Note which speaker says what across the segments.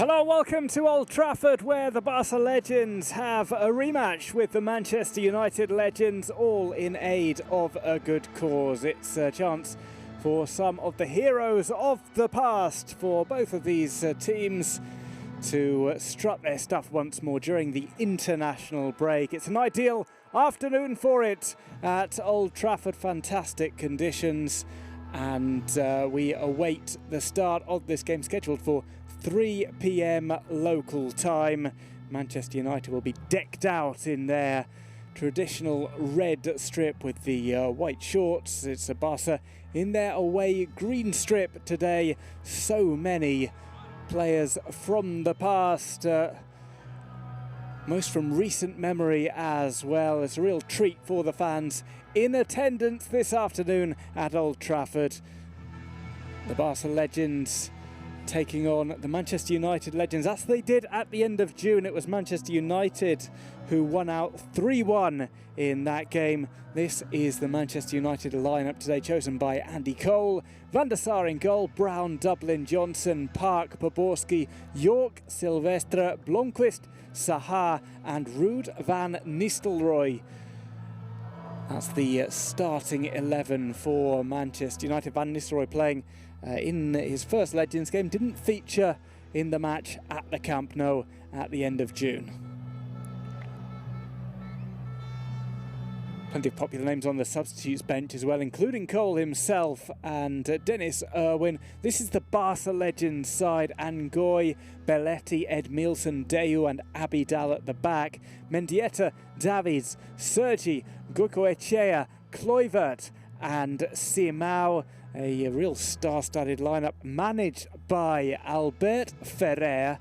Speaker 1: Hello, welcome to Old Trafford, where the Barca legends have a rematch with the Manchester United legends, all in aid of a good cause. It's a chance for some of the heroes of the past for both of these teams to strut their stuff once more during the international break. It's an ideal afternoon for it at Old Trafford. Fantastic conditions, and we await the start of this game, scheduled for 3 p.m. local time. Manchester United will be decked out in their traditional red strip with the white shorts. It's a Barca in their away green strip today. So many players from the past, most from recent memory as well. It's a real treat for the fans in attendance this afternoon at Old Trafford. The Barca legends taking on the Manchester United legends, as they did at the end of June. It was Manchester United who won out 3-1 in that game. This is the Manchester United lineup today, chosen by Andy Cole. Van der Sar in goal, Brown, Dublin, Johnson, Park, Poborski, Yorke, Silvestre, Blomqvist, Sahar and Ruud Van Nistelrooy. That's the starting 11 for Manchester United. Van Nistelrooy playing in his first Legends game, didn't feature in the match at the Camp Nou at the end of June. Plenty of popular names on the substitutes bench as well, including Cole himself and Dennis Irwin. This is the Barca Legends side: Ngoy, Belletti, Edmilson, Deu and Abidal at the back. Mendieta, Davids, Sergi, Goicoechea, Kluivert and Simao. A real star-studded lineup managed by Albert Ferrer,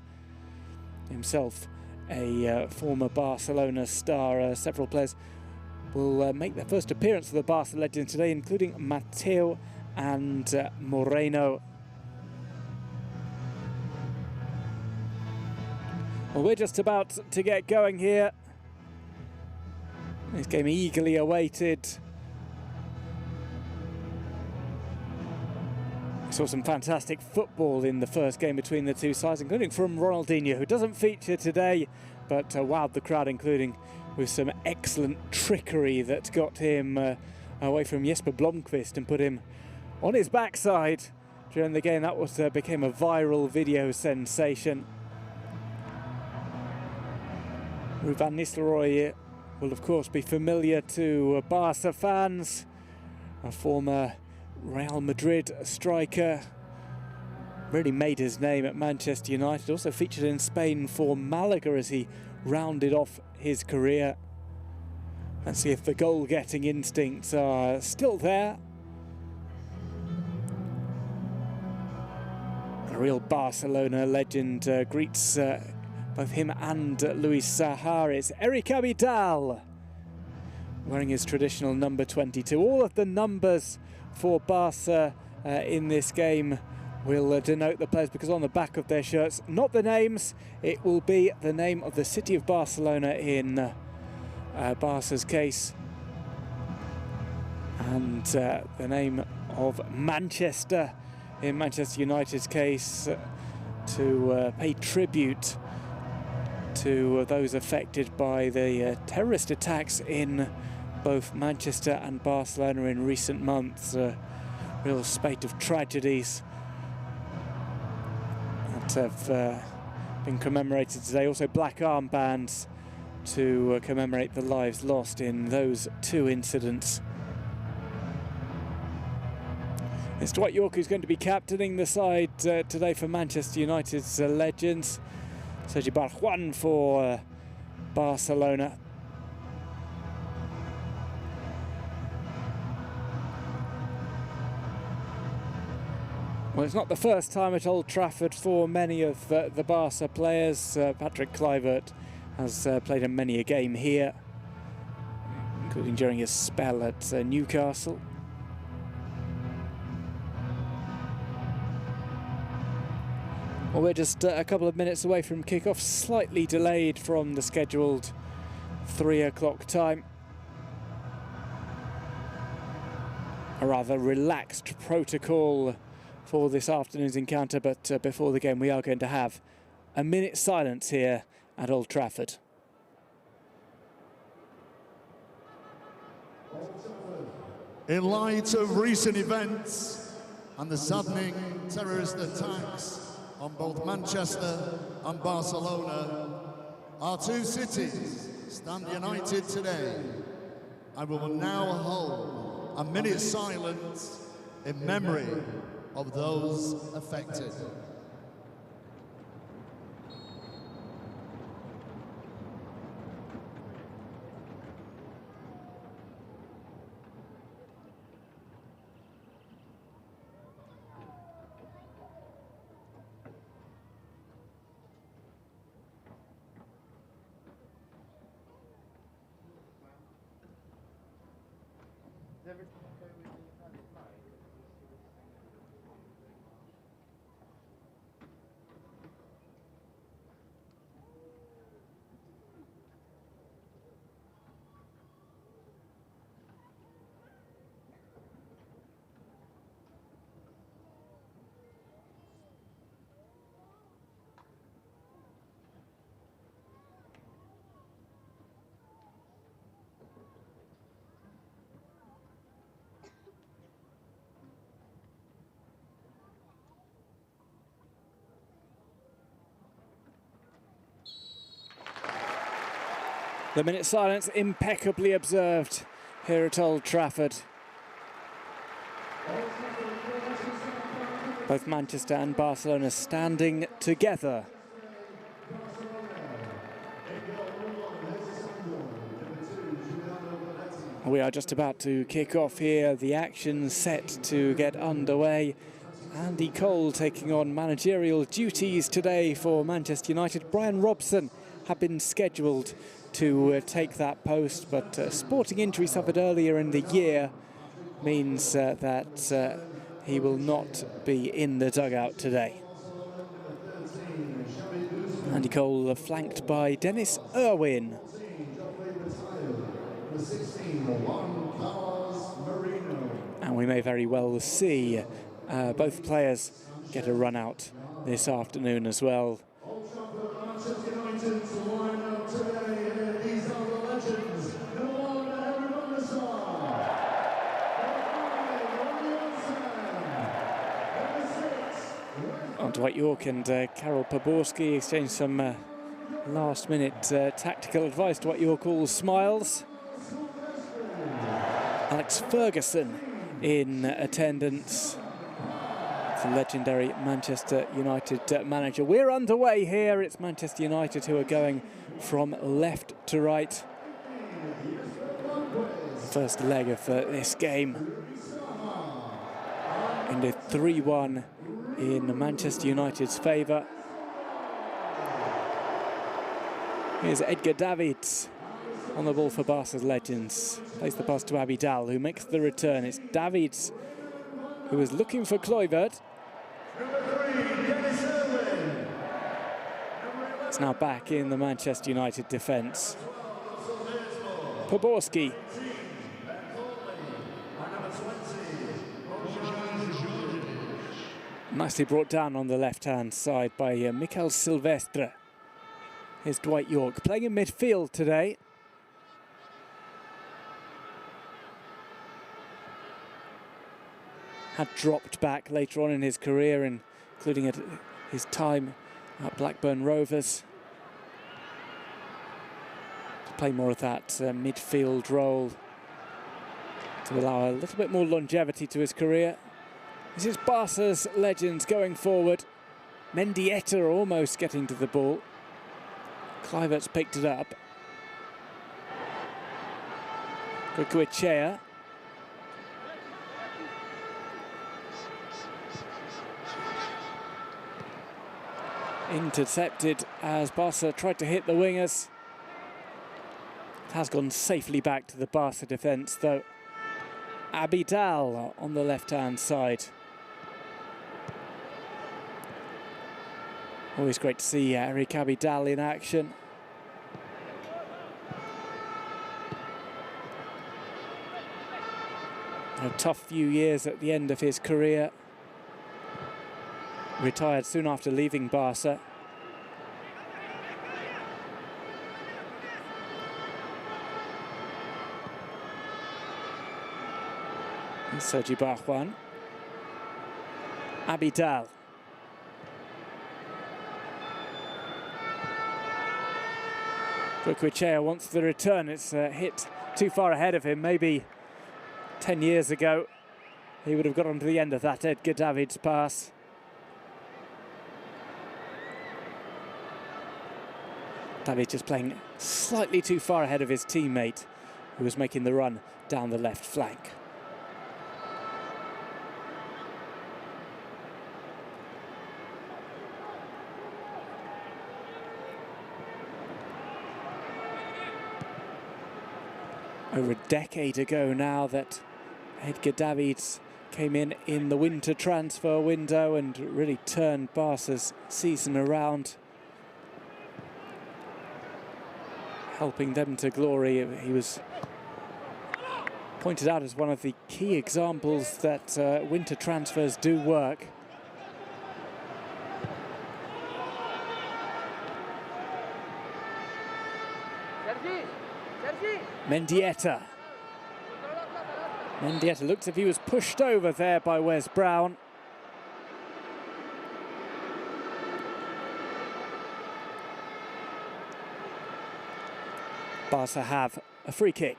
Speaker 1: himself a former Barcelona star. Several players will make their first appearance for the Barca legends today, including Mateo and Moreno. Well, we're just about to get going here. This game eagerly awaited. Saw some fantastic football in the first game between the two sides, including from Ronaldinho, who doesn't feature today, but wowed the crowd, including with some excellent trickery that got him away from Jesper Blomqvist and put him on his backside during the game. That was became a viral video sensation. Ruud Van Nistelrooy will of course be familiar to Barca fans, a former Real Madrid striker, really made his name at Manchester United, also featured in Spain for Malaga as he rounded off his career. Let's see if the goal-getting instincts are still there. A real Barcelona legend greets both him and Luis Sahar. It's Eric Abidal, wearing his traditional number 22. All of the numbers for Barca in this game will denote the players, because on the back of their shirts, not the names, it will be the name of the city of Barcelona in Barca's case, and the name of Manchester in Manchester United's case, to pay tribute to those affected by the terrorist attacks in both Manchester and Barcelona in recent months. A real spate of tragedies that have been commemorated today. Also black armbands to commemorate the lives lost in those two incidents. It's Dwight Yorke who's going to be captaining the side today for Manchester United's legends. Sergi Barjuan for Barcelona. Well, it's not the first time at Old Trafford for many of the Barca players. Patrick Kluivert has played in many a game here, including during his spell at Newcastle. Well, we're just a couple of minutes away from kick-off, slightly delayed from the scheduled 3 o'clock time. A rather relaxed protocol for this afternoon's encounter, but before the game we are going to have a minute's silence here at Old Trafford.
Speaker 2: In light of recent events and the saddening terrorist attacks on both Manchester and Barcelona, our two cities stand united today, and we will now hold a minute's silence in memory of those affected.
Speaker 1: The minute silence impeccably observed here at Old Trafford. Both Manchester and Barcelona standing together. We are just about to kick off here, the action set to get underway. Andy Cole taking on managerial duties today for Manchester United. Brian Robson had been scheduled to take that post, but sporting injury suffered earlier in the year means that he will not be in the dugout today. Andy Cole flanked by Dennis Irwin. And we may very well see both players get a run out this afternoon as well. Dwight Yorke and Karol Poborski exchanged some last-minute tactical advice. Dwight Yorke all smiles. Alex Ferguson in attendance. The legendary Manchester United manager. We're underway here. It's Manchester United who are going from left to right. First leg of this game ended 3-1 in Manchester United's favour. Here's Edgar Davids on the ball for Barca's legends. Plays the pass to Abidal, who makes the return. It's Davids who is looking for Kluivert. It's now back in the Manchester United defence. Poborski. Nicely brought down on the left-hand side by Mikel Silvestre. Here's Dwight Yorke playing in midfield today. Had dropped back later on in his career, including at his time at Blackburn Rovers. To play more of that midfield role to allow a little bit more longevity to his career. This is Barca's legends going forward. Mendieta almost getting to the ball. Kluivert's picked it up. Goicoechea. Intercepted as Barca tried to hit the wingers. It has gone safely back to the Barca defence though. Abidal on the left-hand side. Always great to see Eric Abidal in action. A tough few years at the end of his career. Retired soon after leaving Barca. Sergi Barjuan. Abidal. Yorke wants the return. It's hit too far ahead of him. Maybe 10 years ago he would have got onto the end of that Edgar Davids pass. Davids just playing slightly too far ahead of his teammate, who was making the run down the left flank. Over a decade ago now that Edgar Davids came in the winter transfer window and really turned Barca's season around, helping them to glory. He was pointed out as one of the key examples that winter transfers do work. Mendieta. Mendieta looks as if he was pushed over there by Wes Brown. Barca have a free kick.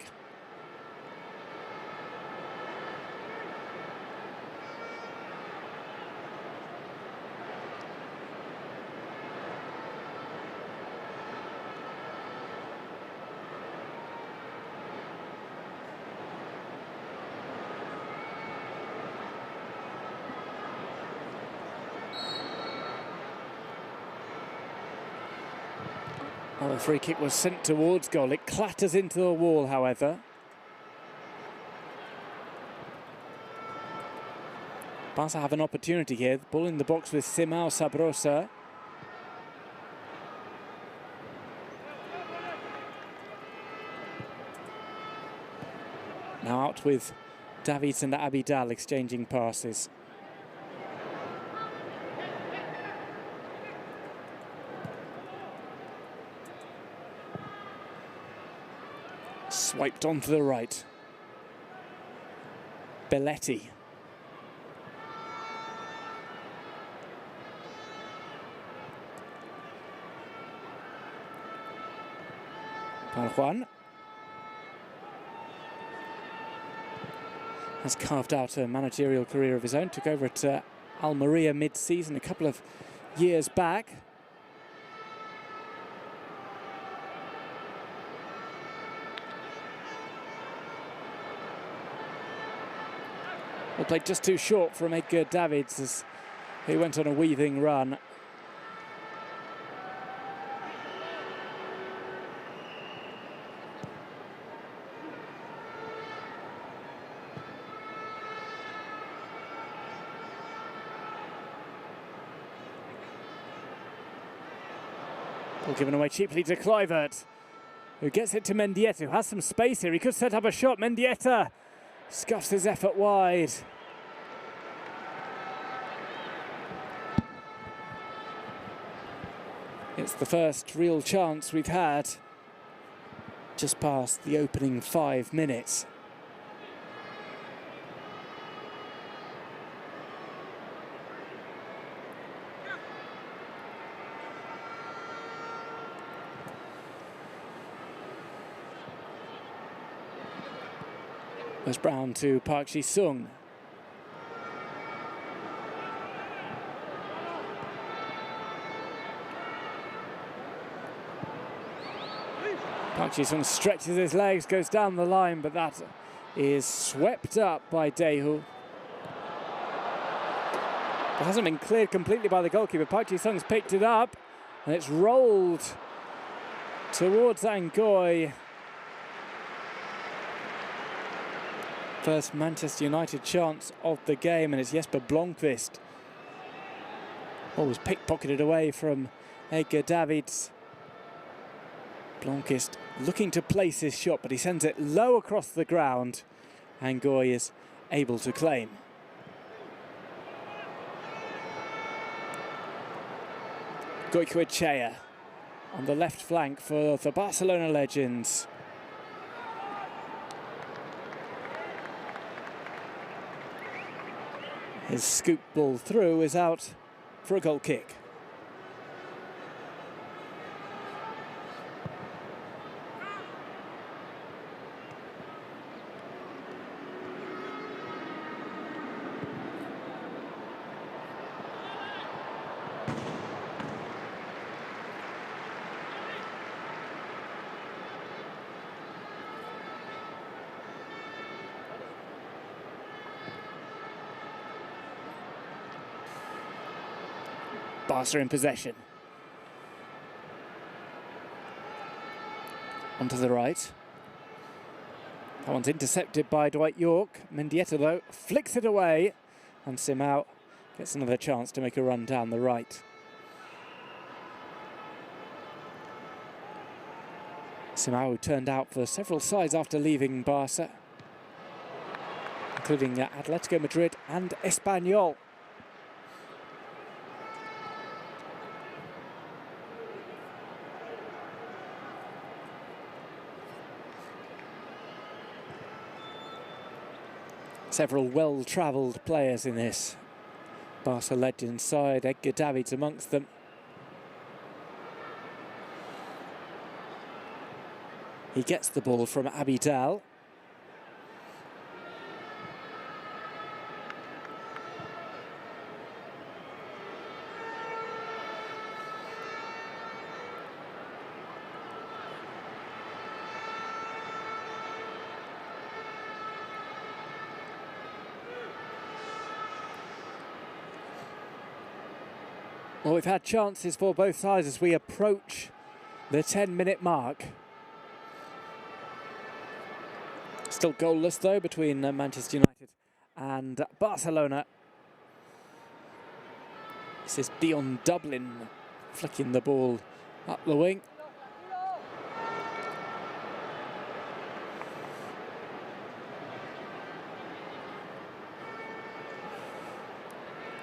Speaker 1: Well, the free kick was sent towards goal. It clatters into the wall, however. Barca have an opportunity here. The ball in the box with Simão Sabrosa. Now out with Davids and Abidal exchanging passes. Swiped on to the right. Belletti. Barjuan has carved out a managerial career of his own. Took over at Almeria mid-season a couple of years back. Well, played just too short from Edgar Davids as he went on a weaving run. Ball given away cheaply to Kluivert, who gets it to Mendieta, who has some space here. He could set up a shot. Mendieta scuffs his effort wide. It's the first real chance we've had just past the opening 5 minutes. Wes Brown to Park Ji-sung. Park Ji-sung stretches his legs, goes down the line, but that is swept up by Daeho. It hasn't been cleared completely by the goalkeeper. Park Ji-sung's picked it up, and it's rolled towards Ngoy. First Manchester United chance of the game, and it's Jesper Blomqvist. Ball was pickpocketed away from Edgar Davids. Blomqvist looking to place his shot, but he sends it low across the ground. Ngoy is able to claim. Yorke on the left flank for the Barcelona legends. His scoop ball through is out for a goal kick. Barça in possession. Onto the right. That one's intercepted by Dwight Yorke. Mendieta, though, flicks it away. And Simao gets another chance to make a run down the right. Simao, who turned out for several sides after leaving Barça, including Atletico Madrid and Espanyol. Several well-travelled players in this Barca legends side, Edgar Davids amongst them. He gets the ball from Abidal. Well, we've had chances for both sides as we approach the 10-minute mark. Still goalless, though, between Manchester United and Barcelona. This is Dion Dublin flicking the ball up the wing.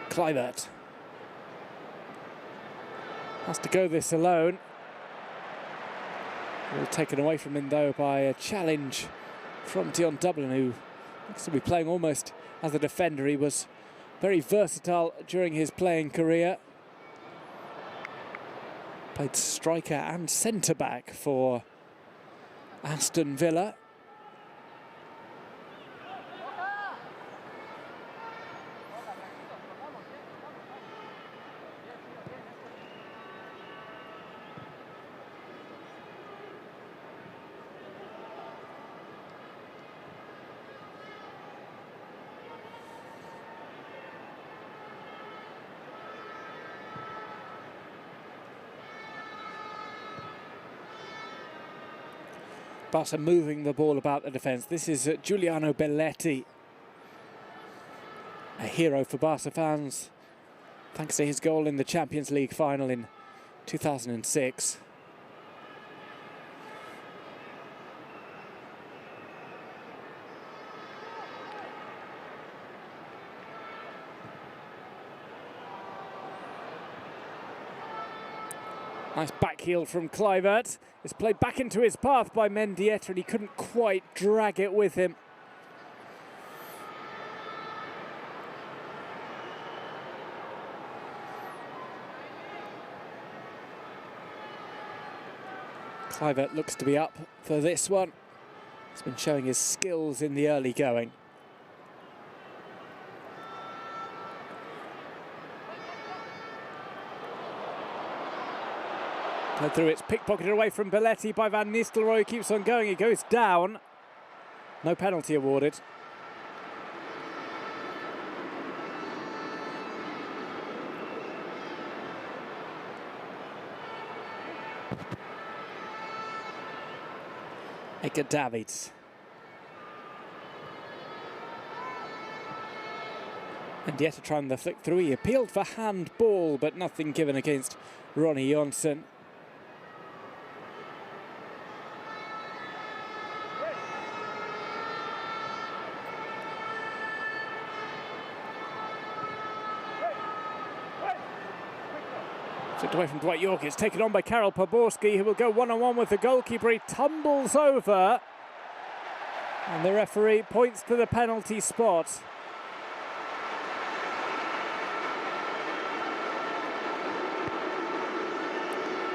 Speaker 1: Kluivert has to go this alone. All taken away from him, though, by a challenge from Dion Dublin, who looks to be playing almost as a defender. He was very versatile during his playing career. Played striker and centre-back for Aston Villa. Barca moving the ball about the defence. This is Giuliano Belletti, a hero for Barca fans, thanks to his goal in the Champions League final in 2006. Nice back heel from Kluivert. It's played back into his path by Mendieta, and he couldn't quite drag it with him. Kluivert looks to be up for this one. He's been showing his skills in the early going. Through, it's pickpocketed away from Belletti by Van Nistelrooy. Keeps on going, he goes down. No penalty awarded. Edgar Davids. Mendieta trying the flick through. He appealed for handball, but nothing given against Ronnie Johnson. Flicked away from Dwight Yorke. It's taken on by Karol Poborski, who will go one-on-one with the goalkeeper. He tumbles over, and the referee points to the penalty spot.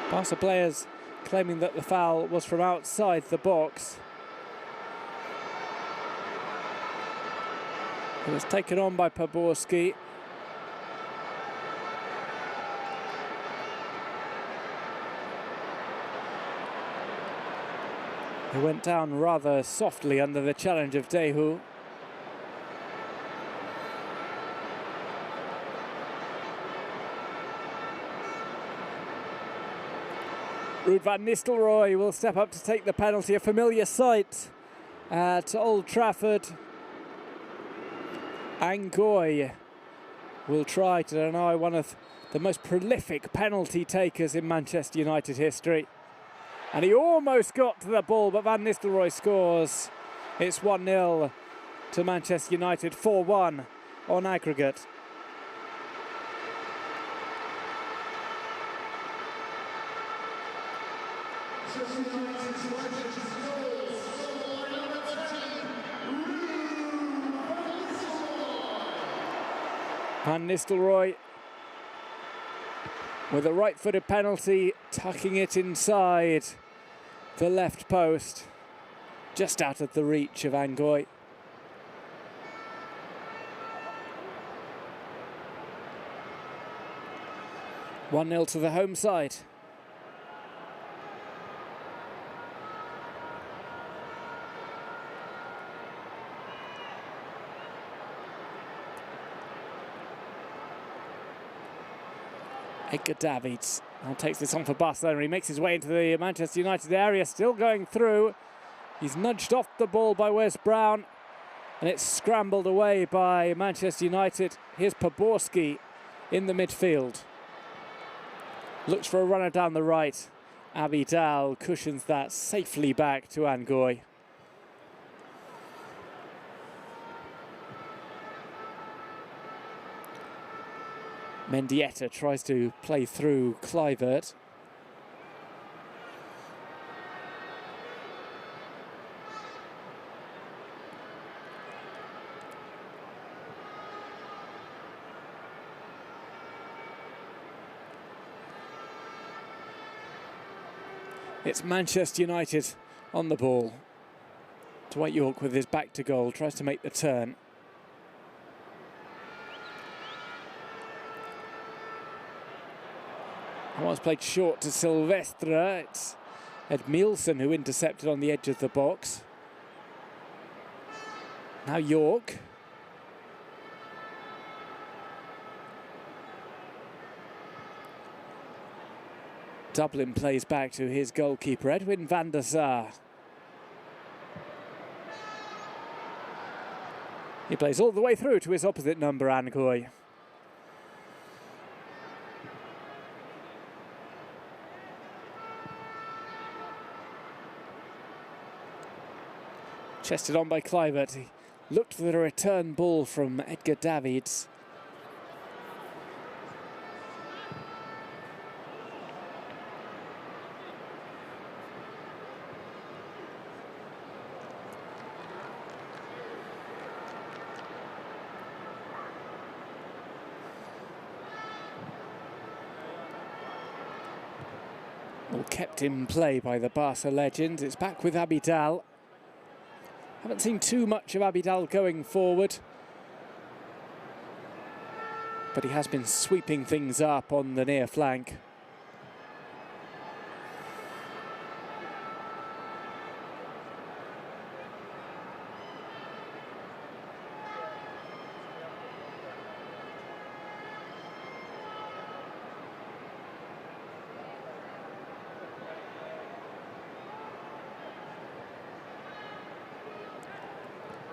Speaker 1: Barca players claiming that the foul was from outside the box. It was taken on by Poborski. He went down rather softly under the challenge of Dehu. Ruud Van Nistelrooy will step up to take the penalty, a familiar sight at Old Trafford. Ngoy will try to deny one of the most prolific penalty takers in Manchester United history. And he almost got to the ball, but Van Nistelrooy scores. It's 1-0 to Manchester United, 4-1 on aggregate. Van Nistelrooy with a right-footed penalty, tucking it inside the left post, just out of the reach of Ngoy. One 0 to the home side. Edgar Davids now takes this on for Barcelona. He makes his way into the Manchester United area, still going through. He's nudged off the ball by Wes Brown, and it's scrambled away by Manchester United. Here's Poborski in the midfield. Looks for a runner down the right. Abidal cushions that safely back to Ngoy. Mendieta tries to play through Kluivert. It's Manchester United on the ball. Dwight Yorke with his back to goal tries to make the turn. Once played short to Silvestre. It's Edmilson who intercepted on the edge of the box. Now Yorke. Dublin plays back to his goalkeeper, Edwin van der Sar. He plays all the way through to his opposite number, Ngoy. Chested on by Kluivert. He looked for the return ball from Edgar Davids. All kept in play by the Barca legend. It's back with Abidal. Haven't seen too much of Abidal going forward, but he has been sweeping things up on the near flank.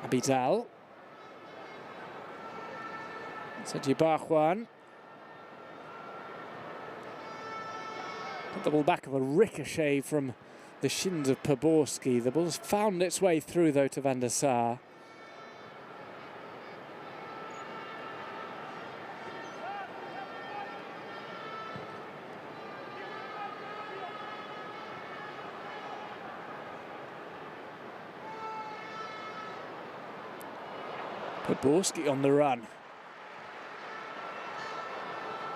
Speaker 1: Abidal. Sergi Barjuan. Put the ball back of a ricochet from the shins of Poborski. The ball's found its way through though to Van der Sar. Poborski on the run.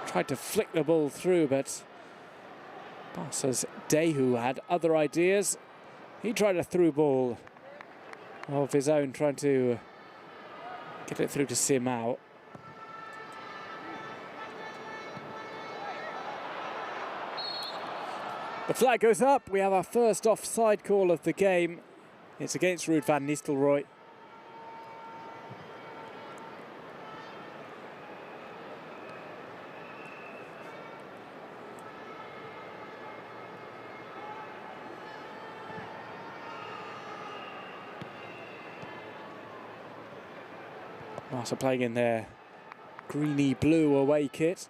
Speaker 1: Tried to flick the ball through, but Barca's Dehu had other ideas. He tried a through ball of his own, trying to get it through to Simao. The flag goes up. We have our first offside call of the game. It's against Ruud Van Nistelrooy. Barça playing in their greeny blue away kit.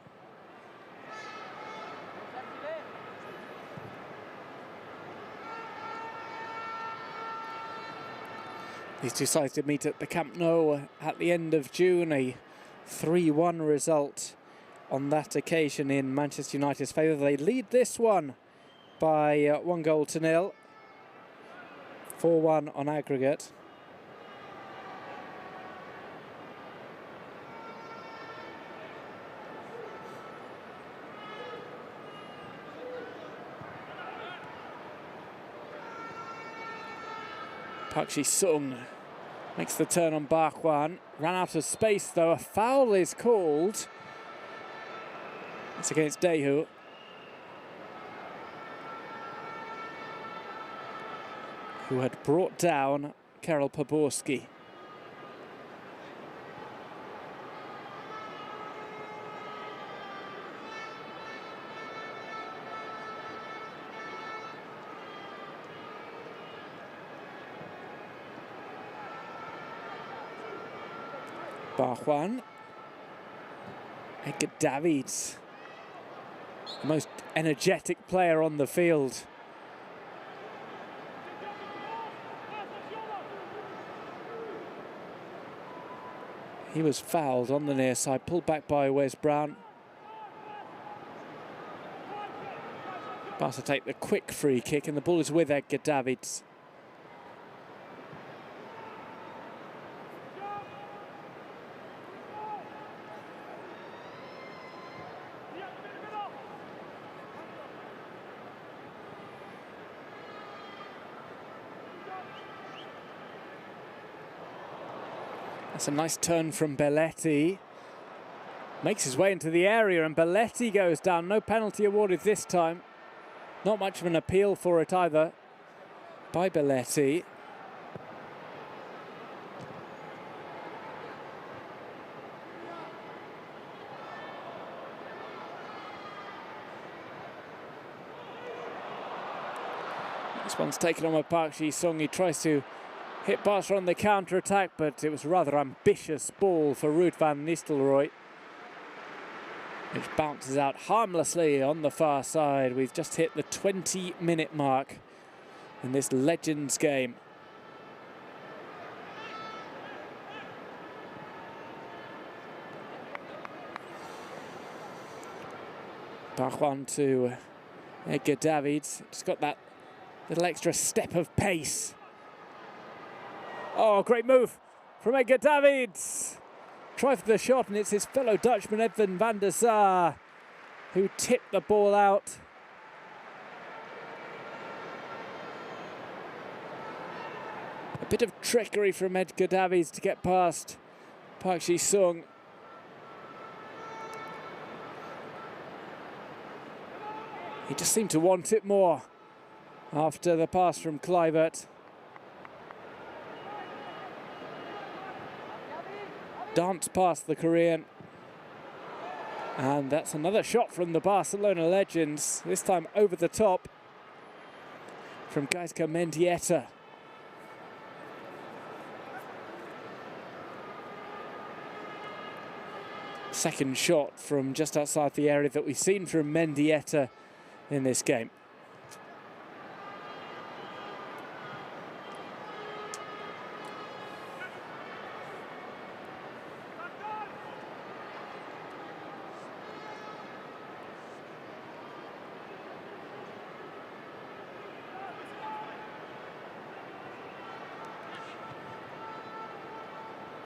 Speaker 1: These two sides did meet at the Camp Nou at the end of June, a 3-1 result on that occasion in Manchester United's favour. They lead this one by 1-0. 4-1 on aggregate. Park Ji-sung makes the turn on Barjuan. Ran out of space though. A foul is called. It's against Dehu. Who had brought down Karel Poborski. Barjuan. Edgar Davids, the most energetic player on the field. He was fouled on the near side, pulled back by Wes Brown. Barca take the quick free kick and the ball is with Edgar Davids. That's a nice turn from Belletti. Makes his way into the area and Belletti goes down. No penalty awarded this time. Not much of an appeal for it either by Belletti. This one's taken on by Park Ji-sung. He tries to hit Barca on the counter-attack, but it was a rather ambitious ball for Ruud Van Nistelrooy, which bounces out harmlessly on the far side. We've just hit the 20-minute mark in this Legends game. Barjuan to Edgar Davids. Just got that little extra step of pace. Oh, great move from Edgar Davids. Try for the shot, and it's his fellow Dutchman, Edwin van der Sar, who tipped the ball out. A bit of trickery from Edgar Davids to get past Park Ji-sung. He just seemed to want it more after the pass from Kluivert. Dance past the Korean, and that's another shot from the Barcelona legends, this time over the top from Gaizka Mendieta. Second shot from just outside the area that we've seen from Mendieta in this game.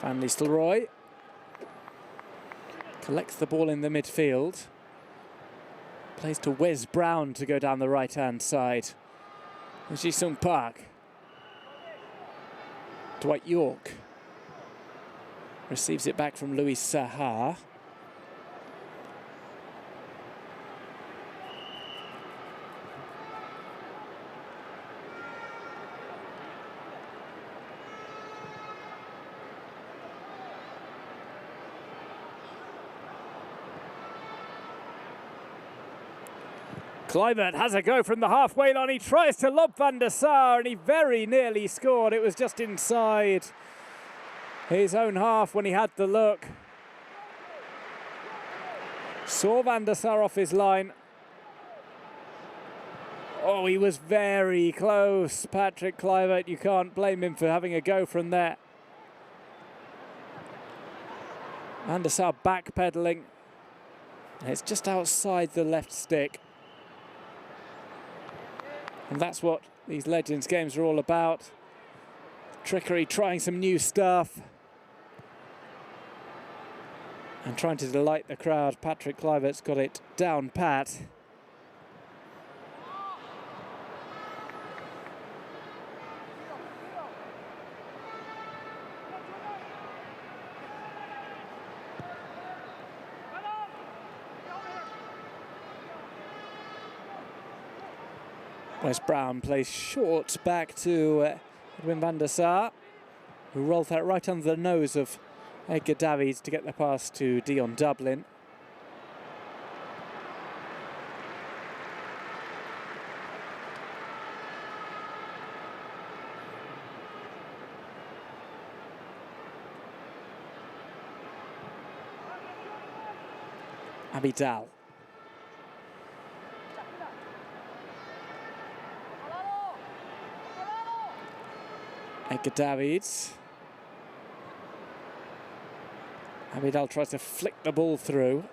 Speaker 1: Van Nistelrooy collects the ball in the midfield, Plays to Wes Brown to go down the right-hand side. Ji-sung Park. Dwight Yorke. Receives it back from Louis Saha.
Speaker 3: Kluivert has a go from the halfway line. He tries to lob Van der Sar and he very nearly scored. It was just inside his own half when he had the look. Saw Van der Sar off his line. Oh, he was very close, Patrick Kluivert. You can't blame him for having a go from there. Van der Sar backpedaling. And it's just outside the left stick. And that's what these Legends games are all about. Trickery, trying some new stuff. And trying to delight the crowd. Patrick Kluivert's got it down pat. Wes Brown plays short back to Edwin van der Sar, who rolled that right under the nose of Edgar Davids to get the pass to Dion Dublin. Abidal. Edgar Davids. Abidal tries to flick the ball through.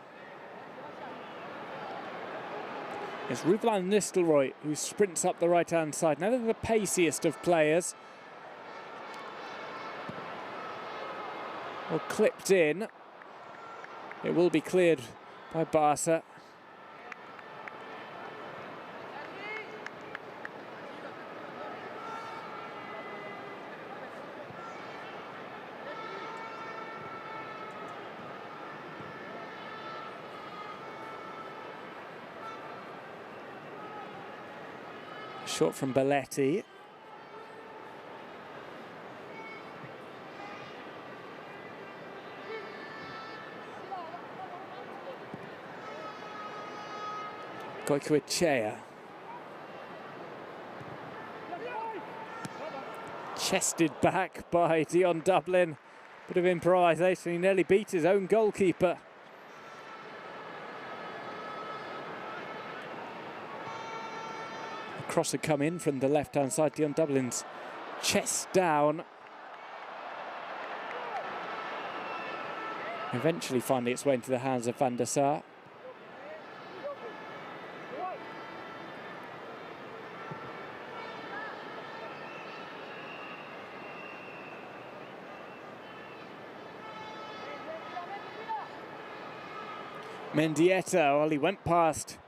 Speaker 3: It's Ruud Van Nistelrooy who sprints up the right-hand side. Now they're the paciest of players. Well, clipped in. It will be cleared by Barça. Shot from Belletti. Gaizka. Chested back by Dion Dublin. Bit of improvisation. He nearly beat his own goalkeeper. Cross had come in from the left-hand side. Dion Dublin's chest down. Eventually finding its way into the hands of Van der Sar. Mendieta, well, he went past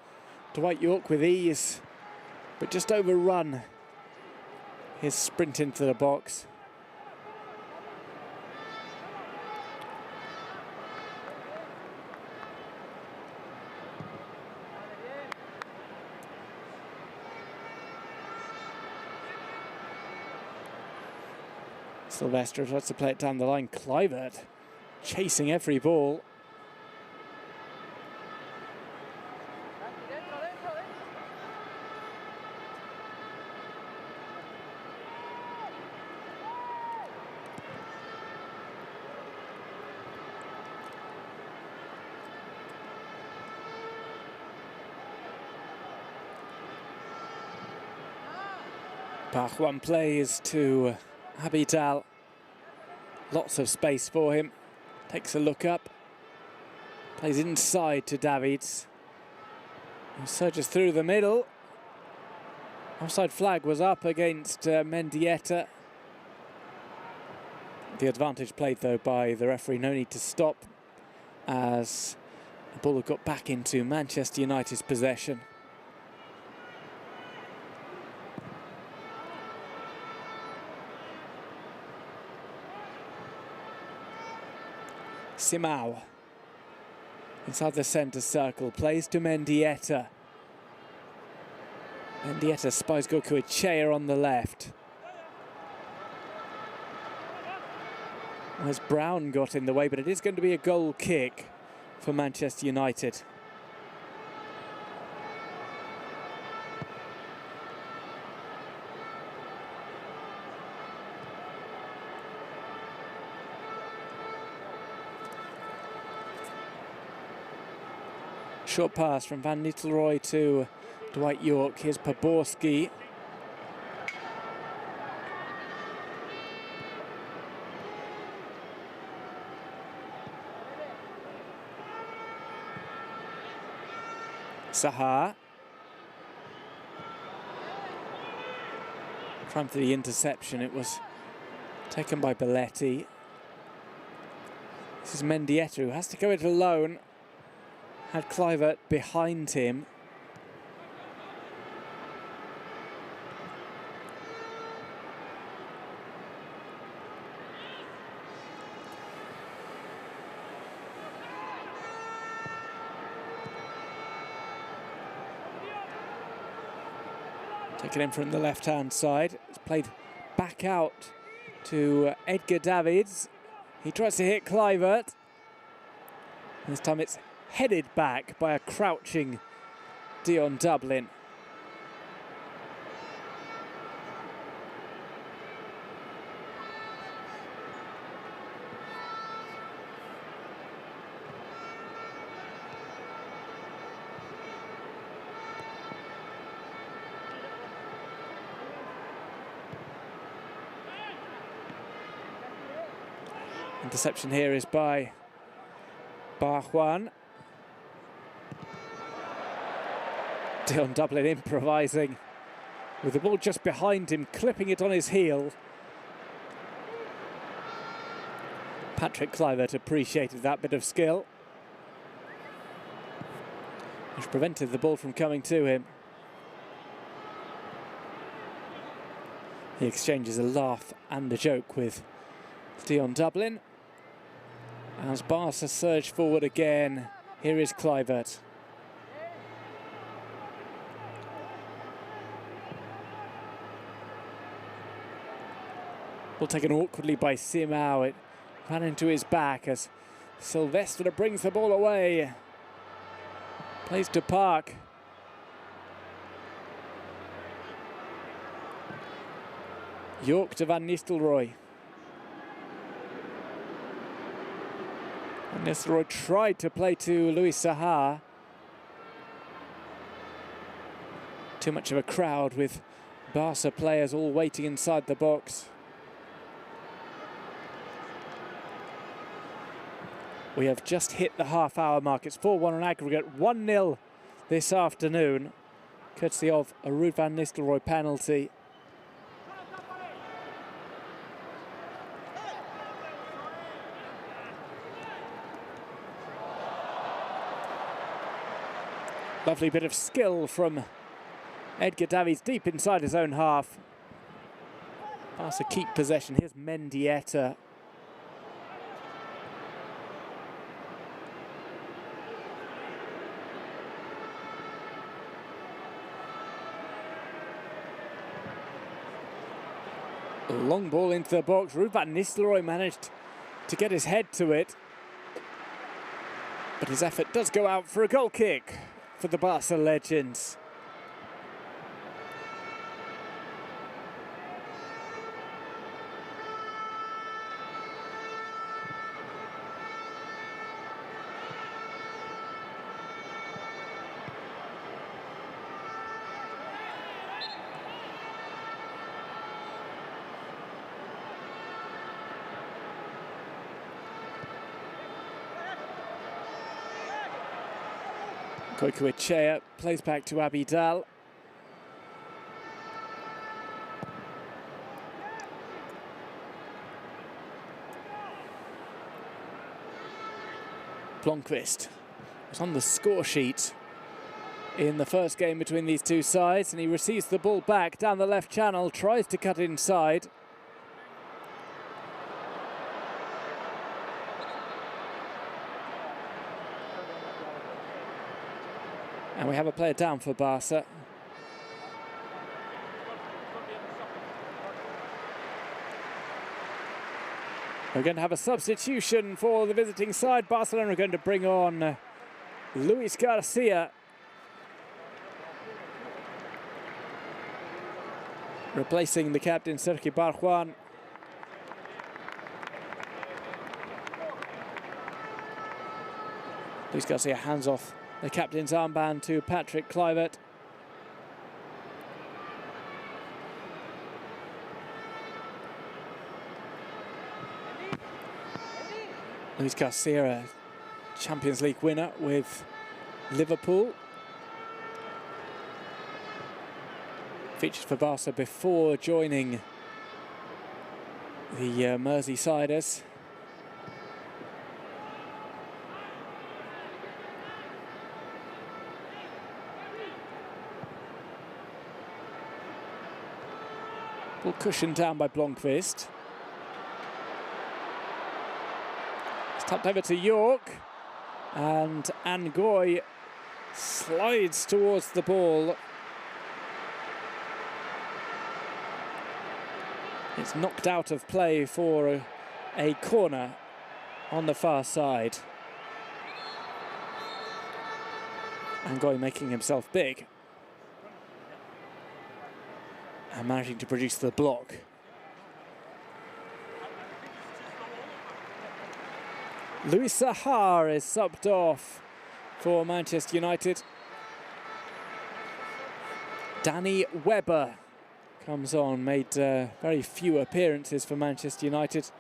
Speaker 3: Dwight Yorke with ease, but just overrun his sprint into the box. Silvestre tries to play it down the line. Kluivert chasing every ball. Pajuan plays to Abidal. Lots of space for him. Takes a look up. Plays inside to Davids. He surges through the middle. Offside flag was up against Mendieta. The advantage played though by the referee. No need to stop as The ball got back into Manchester United's possession. Simao inside the centre circle, plays to Mendieta. Mendieta spies Gokuechea on the left. As Brown got in the way, but it is going to be a goal kick for Manchester United. Short pass from Van Nistelrooy to Dwight Yorke. Here's Poborski. Saha. Trying for the interception. It was taken by Belletti. This is Mendieta, who has to go it alone. Had Kluivert behind him. Taken in from the left-hand side. It's played back out to Edgar Davids. He tries to hit Kluivert. This time it's headed back by a crouching Dion Dublin. Interception here is by Barjuan. Dion Dublin improvising with the ball just behind him, clipping it on his heel. Patrick Kluivert appreciated that bit of skill, which prevented the ball from coming to him. He exchanges a laugh and a joke with Dion Dublin. As Barca surge forward again, here is Kluivert. Ball taken awkwardly by Simao. It ran into his back as Silvestre brings the ball away. Plays to Park. Yorke to Van Nistelrooy. Van Nistelrooy tried to play to Louis Saha. Too much of a crowd with Barca players all waiting inside the box. We have just hit the half-hour mark. It's 4-1 on aggregate, 1-0 this afternoon, courtesy of a Ruud Van Nistelrooy penalty. Lovely bit of skill from Edgar Davids deep inside his own half. Barca keep possession. Here's Mendieta. Long ball into the box. Ruud Van Nistelrooy managed to get his head to it, but his effort does go out for a goal kick for the Barca legends. Gokuechea plays back to Abidal. Blomqvist was on the score sheet in the first game between these two sides, and he receives the ball back down the left channel, tries to cut inside. And we have a player down for Barça. We're going to have a substitution for the visiting side. Barcelona are going to bring on Luis Garcia. Replacing the captain, Sergi Barjuan. Luis Garcia hands off the captain's armband to Patrick Kluivert. Luis Garcia, a Champions League winner with Liverpool. Featured for Barca before joining the Merseysiders. Ball cushioned down by Blomqvist. It's tapped over to Yorke, and Ngoy slides towards the ball. It's knocked out of play for a corner on the far side. Ngoy making himself big and managing to produce the block. Louis Sahar is subbed off for Manchester United. Danny Webber comes on, made very few appearances for Manchester United,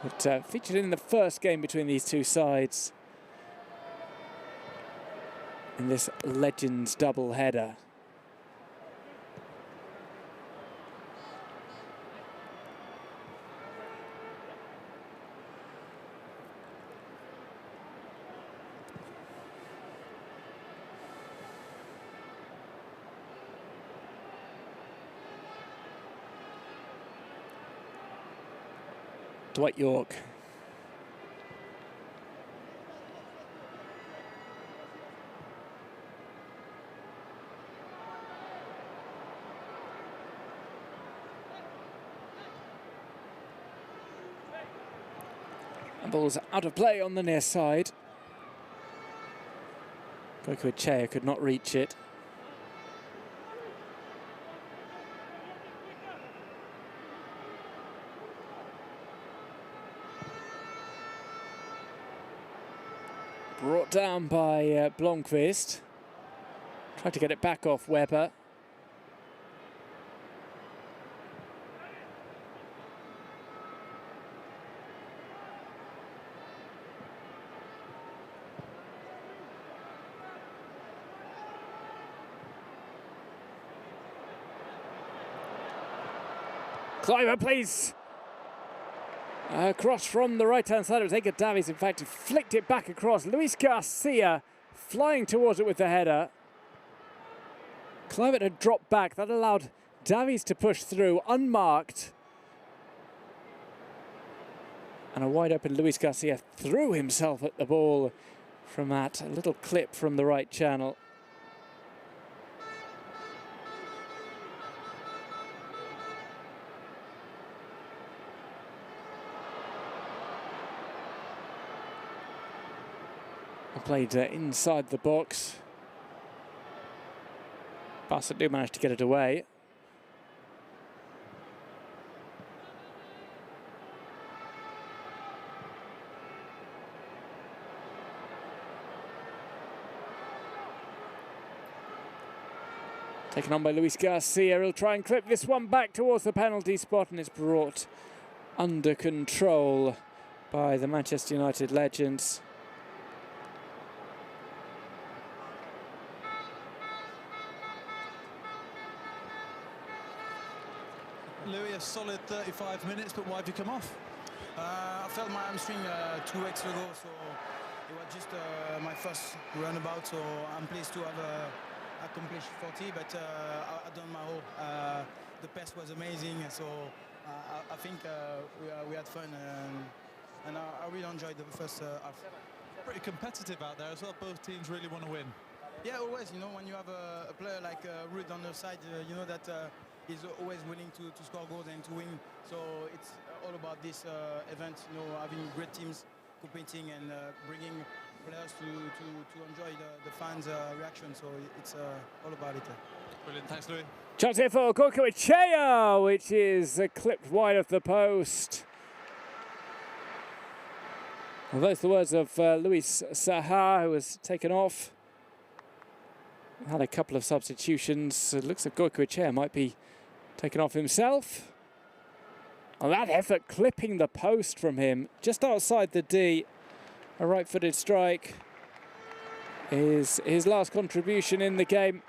Speaker 3: but featured in the first game between these two sides in this Legends double header. Dwight Yorke. And ball's out of play on the near side. Goicoechea could not reach it. Brought down by Blomqvist. Tried to get it back off Webber. Kluivert, please. Across from the right-hand side, it was Edgar Davids, in fact, who flicked it back across. Luis Garcia flying towards it with the header. Kluivert had dropped back. That allowed Davids to push through, unmarked. And a wide-open Luis Garcia threw himself at the ball from that little clip from the right channel. Played inside the box. Barca do manage to get it away. Taken on by Luis Garcia. He'll try and clip this one back towards the penalty spot, and it's brought under control by the Manchester United legends.
Speaker 4: Louis, a solid 35 minutes, but why have you come off?
Speaker 5: I felt my hamstring 2 weeks ago, so
Speaker 4: it was just my first runabout, so I'm pleased to have accomplished 40, but I've done my whole. The pace was amazing, so I think we had fun, and I really enjoyed the first half.
Speaker 5: Pretty competitive out there as well. Both teams really want to win.
Speaker 4: Yeah, always. You know, when you have a player like Ruud on the side, you know that he's always willing to score goals and to win. So it's all about this event. You know, having great teams competing and bringing players to enjoy the fans' reaction. So it's all about it.
Speaker 5: Brilliant. Thanks, Louis.
Speaker 3: Chance here for Goicoechea, which is clipped wide of the post. Well, those are the words of Luis Saha, who was taken off. Had a couple of substitutions. It looks like Goicoechea might be taken off himself. Well, that effort clipping the post from him, just outside the D. A right-footed strike is his last contribution in the game.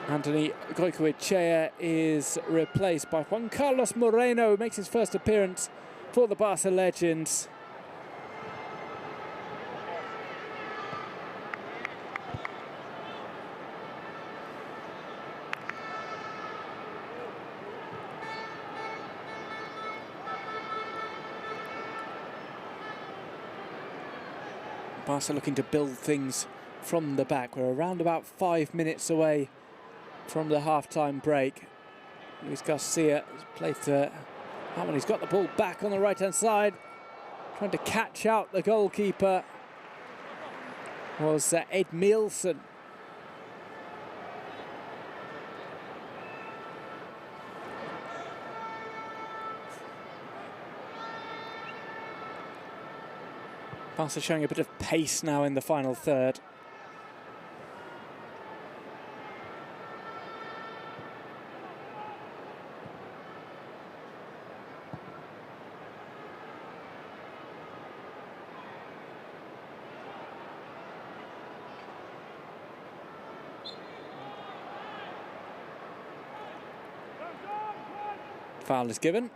Speaker 3: Anthony Goicoechea is replaced by Juan Carlos Moreno, who makes his first appearance for the Barca Legends. Barca looking to build things from the back. We're around about 5 minutes away from the half-time break. Luis Garcia has played to that one. He's got the ball back on the right-hand side, trying to catch out the goalkeeper. Was Ed Mielsen. Barca showing a bit of pace now in the final third. Foul is given.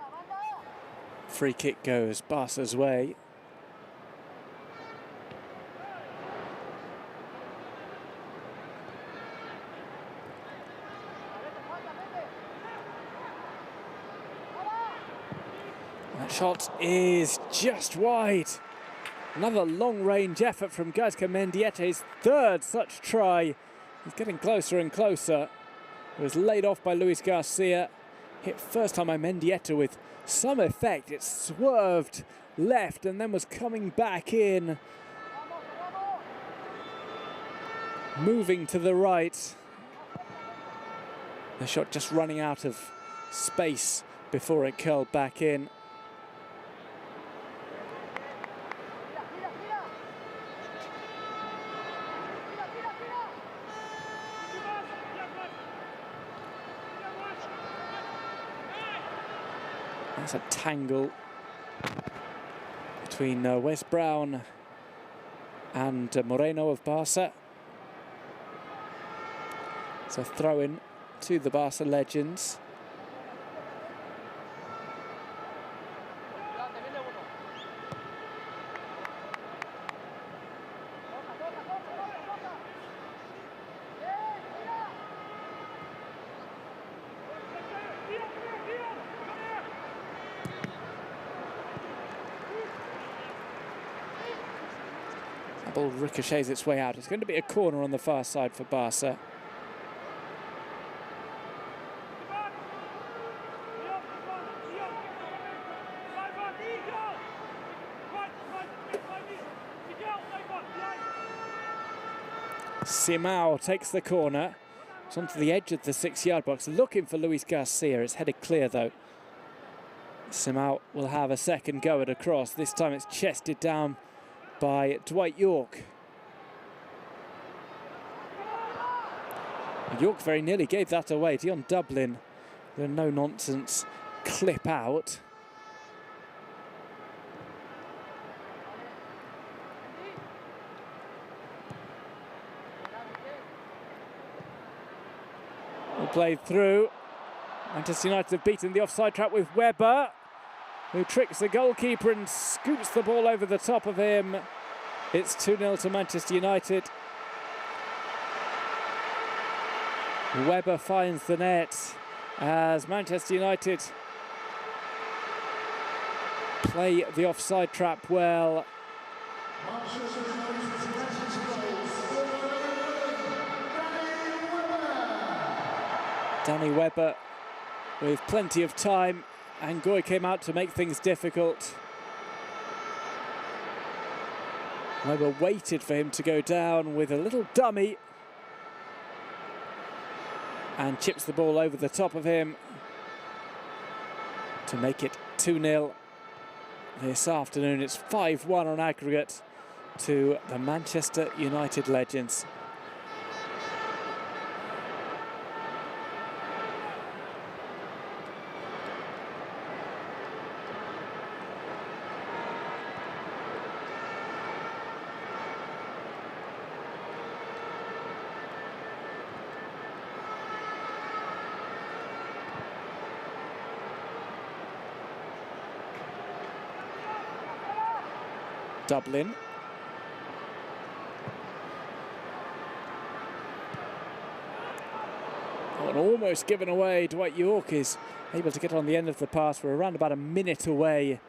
Speaker 3: Free kick goes Barca's way. That shot is just wide. Another long-range effort from Gaizka Mendieta, his third such try. He's getting closer and closer. It was laid off by Luis Garcia. Hit first time by Mendieta with some effect. It swerved left and then was coming back in. Moving to the right. The shot just running out of space before it curled back in. That's a tangle between Wes Brown and Moreno of Barca. It's a throw-in to the Barca Legends. That ball ricochets its way out. It's going to be a corner on the far side for Barca. Simao takes the corner. It's onto the edge of the 6-yard box, looking for Luis Garcia. It's headed clear though. Simao will have a second go at a cross. This time it's chested down by Dwight Yorke. Yorke very nearly gave that away. Dion Dublin, the no-nonsense clip out. played through. Manchester United have beaten the offside trap with Webber, who tricks the goalkeeper and scoots the ball over the top of him. It's 2-0 to Manchester United. Webber finds the net as Manchester United play the offside trap well. Danny Webber with plenty of time, and Goy came out to make things difficult. Webber waited for him to go down with a little dummy and chips the ball over the top of him to make it 2-0 this afternoon. It's 5-1 on aggregate to the Manchester United Legends. Dublin. Oh, and almost given away. Dwight Yorke is able to get on the end of the pass. We're around about a minute away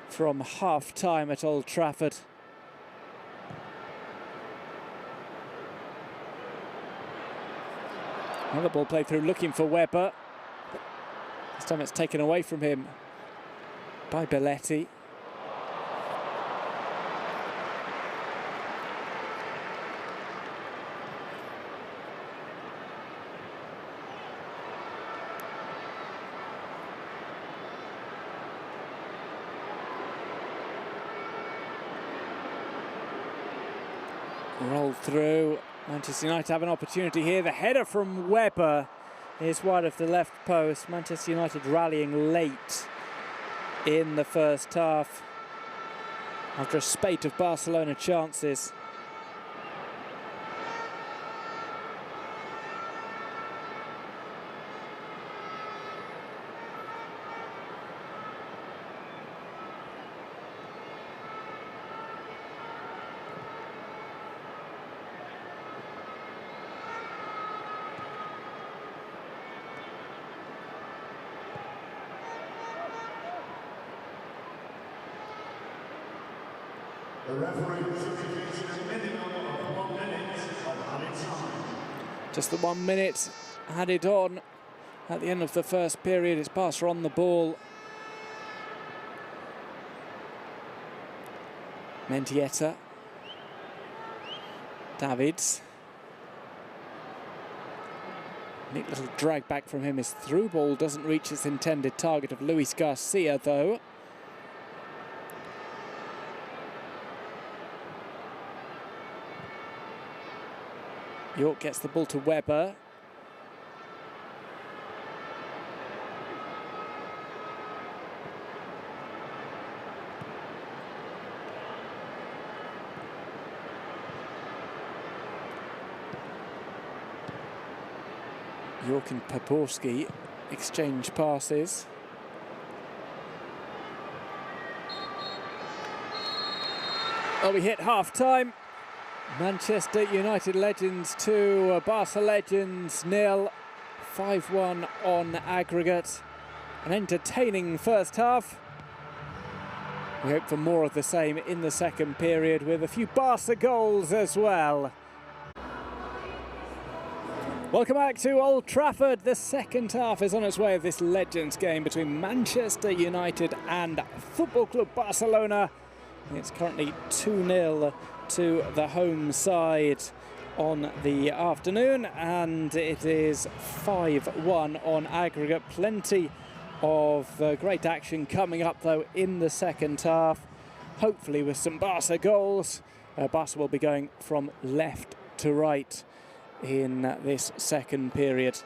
Speaker 3: from half-time at Old Trafford. Another ball played through, looking for Webber. This time it's taken away from him by Belletti. Rolled through. Manchester United have an opportunity here. The header from Webber is wide of the left post. Manchester United rallying late in the first half after a spate of Barcelona chances.
Speaker 2: The referee has indicated a minimum of 1 minute of added time.
Speaker 3: Just the 1 minute added on at the end of the first period. It's Barca on the ball. Mendieta. Davids. Neat little drag back from him. His through ball doesn't reach its intended target of Luis Garcia, though. Yorke gets the ball to Webber. Yorke and Poborski exchange passes. Oh, we hit half-time. Manchester United Legends 2, Barca Legends 0, 5-1 on aggregate. An entertaining first half. We hope for more of the same in the second period with a few Barca goals as well. Welcome back to Old Trafford. The second half is on its way of this Legends game between Manchester United and Football Club Barcelona. It's currently 2-0 to the home side on the afternoon, and it is 5-1 on aggregate. Plenty of great action coming up though in the second half, hopefully with some Barca goals. Barca will be going from left to right in this second period.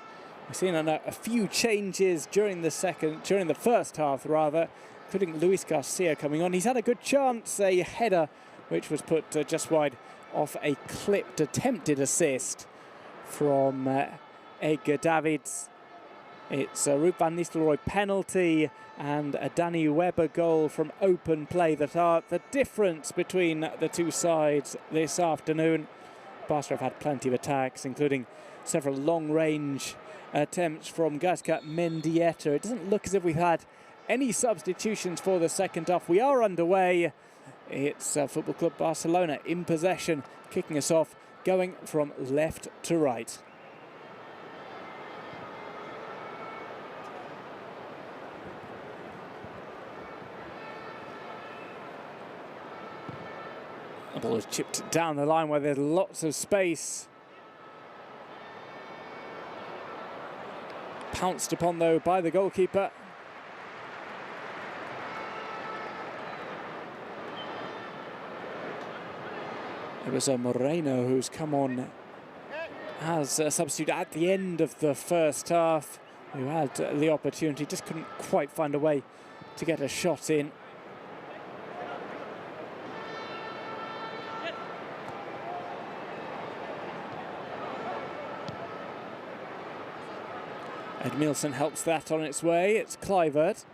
Speaker 3: We've seen a few changes during the first half rather, including Luis Garcia coming on. He's had a good chance, a header which was put just wide off a clipped attempted assist from Edgar Davids. It's a Ruud Van Nistelrooy penalty and a Danny Webber goal from open play that are the difference between the two sides this afternoon. Barça have had plenty of attacks, including several long-range attempts from Gaizka, Mendieta. It doesn't look as if we've had any substitutions for the second half. We are underway. It's Football Club Barcelona in possession, kicking us off, going from left to right. The ball is chipped down the line where there's lots of space. Pounced upon, though, by the goalkeeper. It was Moreno who's come on as a substitute at the end of the first half, who had the opportunity, just couldn't quite find a way to get a shot in. Edmilson helps that on its way. It's Kluivert.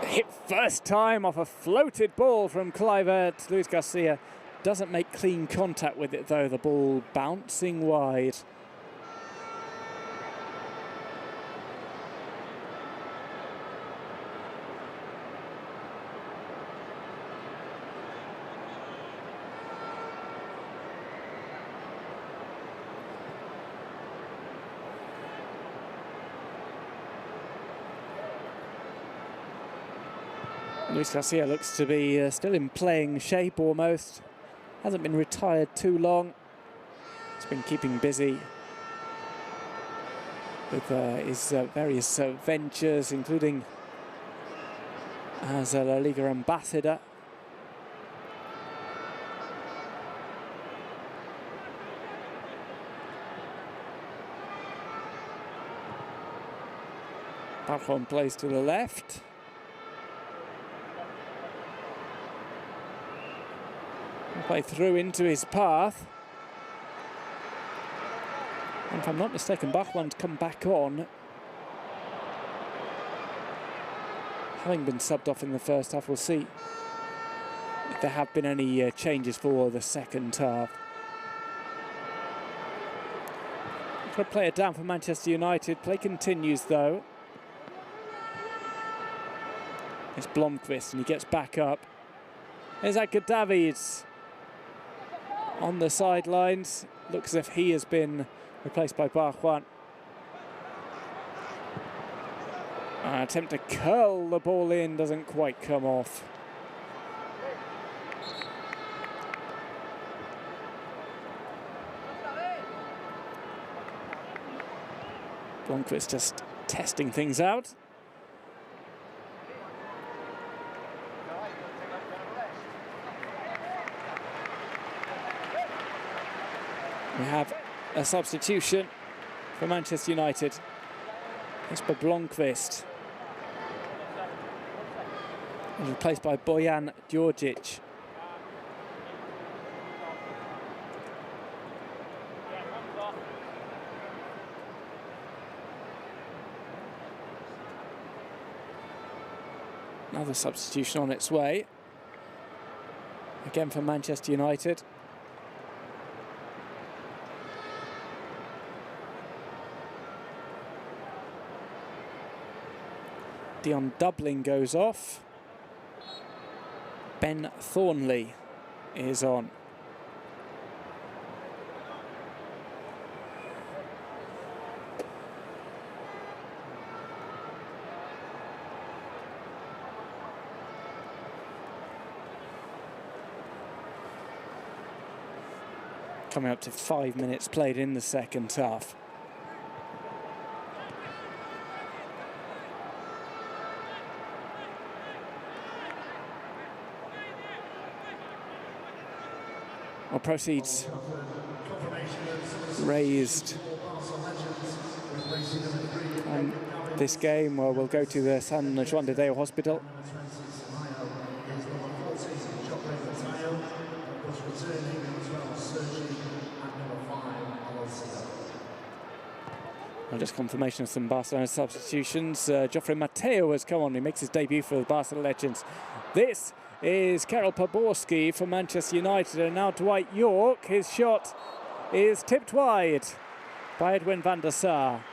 Speaker 3: Hit first time off a floated ball from Kluivert. Luis Garcia doesn't make clean contact with it, though. The ball bouncing wide. Luis Garcia looks to be still in playing shape almost. Hasn't been retired too long. He's been keeping busy with his various ventures, including as a La Liga ambassador. Barjon plays to the left. Play through into his path. And if I'm not mistaken, Barjon's come back on, having been subbed off in the first half. We'll see if there have been any changes for the second half. Got a player down for Manchester United. Play continues, though. It's Blomqvist, and he gets back up. There's Edgar Davids on the sidelines. Looks as if he has been replaced by Barjon. Attempt to curl the ball in, doesn't quite come off. Blomqvist just testing things out. We have a substitution for Manchester United. It's by Blomqvist. He's replaced by Bojan Djordjic. Another substitution on its way. Again for Manchester United. Dion Dublin goes off. Ben Thornley is on. Coming up to 5 minutes played in the second half. Well, proceeds raised on this game. Well, we'll go to the San Juan de Deo Hospital. Just confirmation of some Barcelona substitutions. Joffrey Mateo has come on. He makes his debut for the Barcelona Legends. This is Karel Poborski for Manchester United, and now Dwight Yorke. His shot is tipped wide by Edwin van der Sar.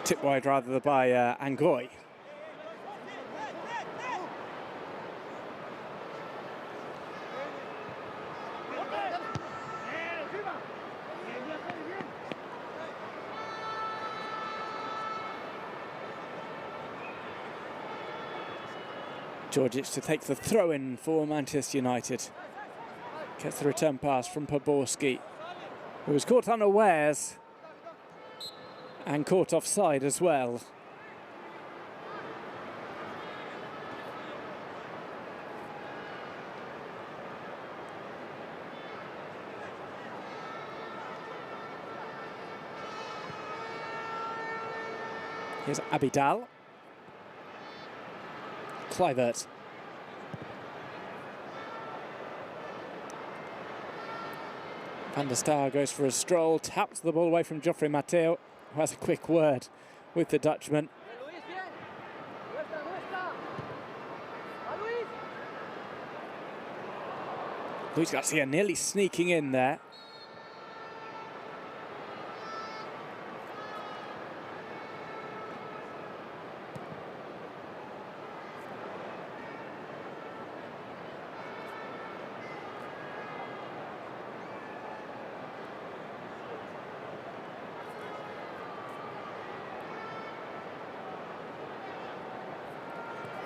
Speaker 3: Tipped wide rather by Angoy. Djordjic to take the throw-in for Manchester United. Gets the return pass from Poborski, who was caught unawares and caught offside as well. Here's Abidal. Kluivert. Van der Sar goes for a stroll, taps the ball away from Joffrey Mateo, who has a quick word with the Dutchman. Luis Garcia nearly sneaking in there.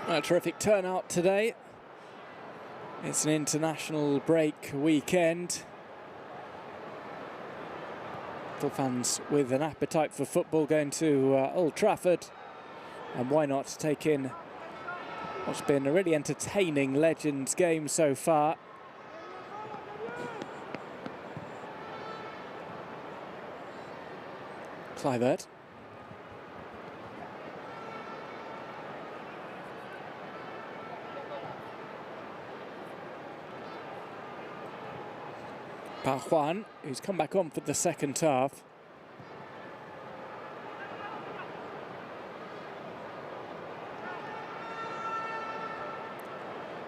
Speaker 3: A terrific turnout today. It's an international break weekend. Full fans with an appetite for football going to Old Trafford. And why not take in what's been a really entertaining Legends game so far. Kluivert. Juan, who's come back on for the second half.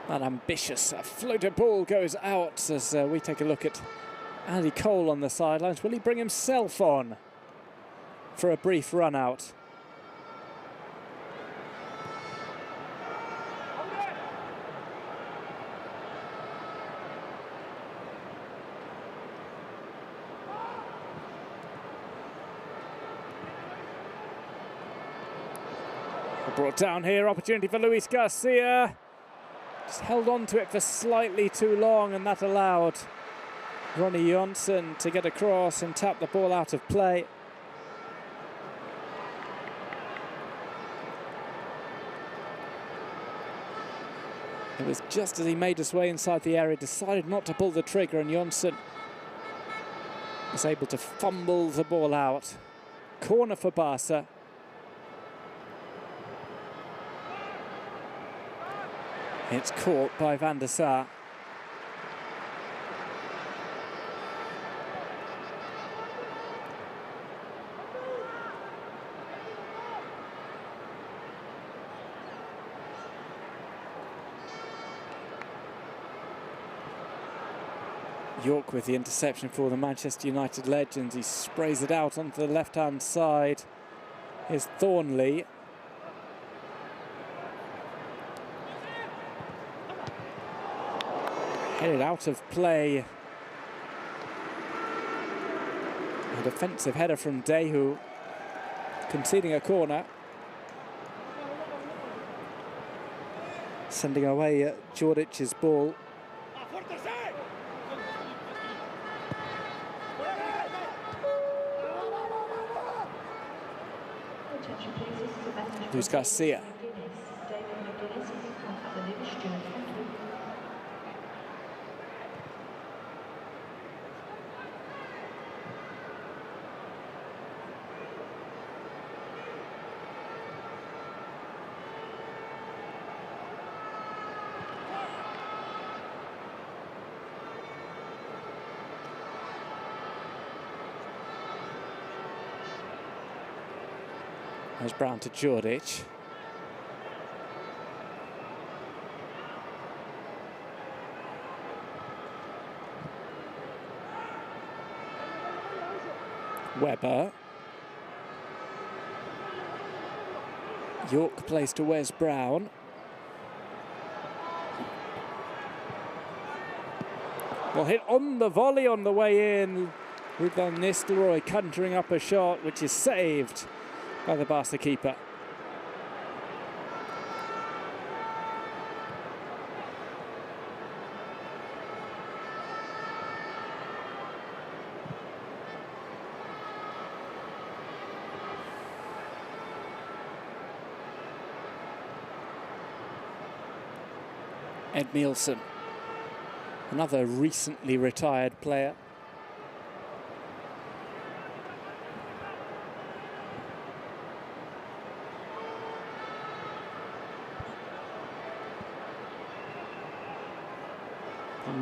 Speaker 3: That ambitious floater ball goes out as we take a look at Andy Cole on the sidelines. Will he bring himself on for a brief run out? Brought down here, opportunity for Luis Garcia. Just held on to it for slightly too long, and that allowed Ronnie Johnson to get across and tap the ball out of play. It was just as he made his way inside the area, decided not to pull the trigger, and Johnson was able to fumble the ball out. Corner for Barça. It's caught by Van der Sar. Yorke with the interception for the Manchester United Legends. He sprays it out onto the left-hand side. Here's Thornley. Headed out of play. A defensive header from Dehu, conceding a corner. Sending away Djordjic's ball. Luis Garcia. There's Brown to Jordic. Webber. Yorke plays to Wes Brown. Well, hit on the volley on the way in. Ruud Van Nistelrooy conjuring up a shot, which is saved by the Barca keeper. Ed Nielsen, another recently retired player.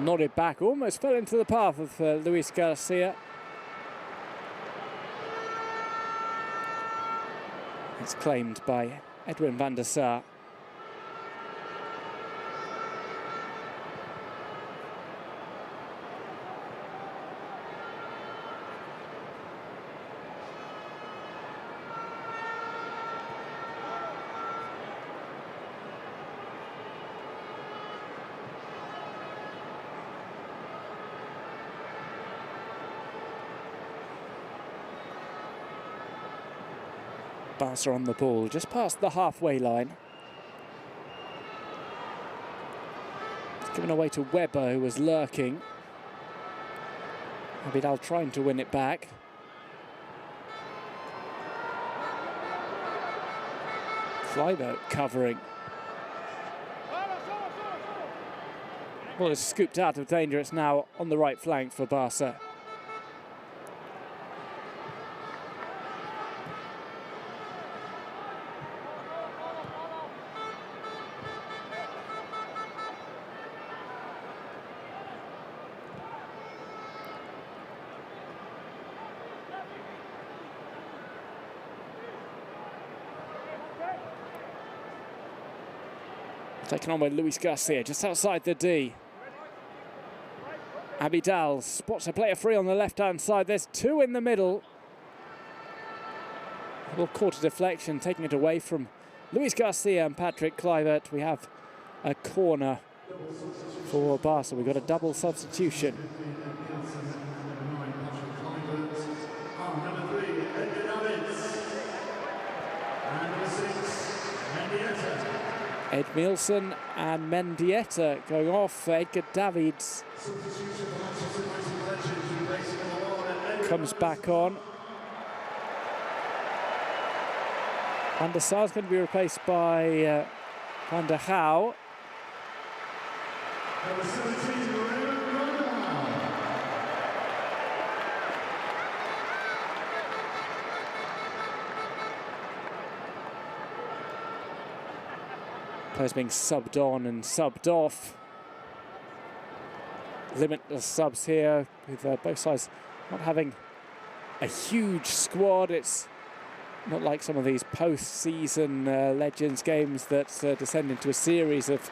Speaker 3: Nodded back, almost fell into the path of Luis Garcia. It's claimed by Edwin van der Sar. Barca on the ball, just past the halfway line. It's given away to Webber, who was lurking. Abidal trying to win it back. Kluivert covering. Well, it's scooped out of danger. It's now on the right flank for Barca. Taken on by Luis Garcia, just outside the D. Abidal spots a player free on the left-hand side. There's two in the middle. A little quarter deflection, taking it away from Luis Garcia and Patrick Kluivert. We have a corner for Barca. We've got a double substitution.
Speaker 2: Number 3, Edgar Davids. And number 6, Mendieta.
Speaker 3: Ed Nielsen and Mendieta going off for Edgar Davids. Comes back on. Van der Sar's going to be replaced by Van der Gouw.
Speaker 2: Number 17,
Speaker 3: Players being subbed on and subbed off. Limitless subs here, with both sides not having a huge squad. It's not like some of these post-season Legends games that descend into a series of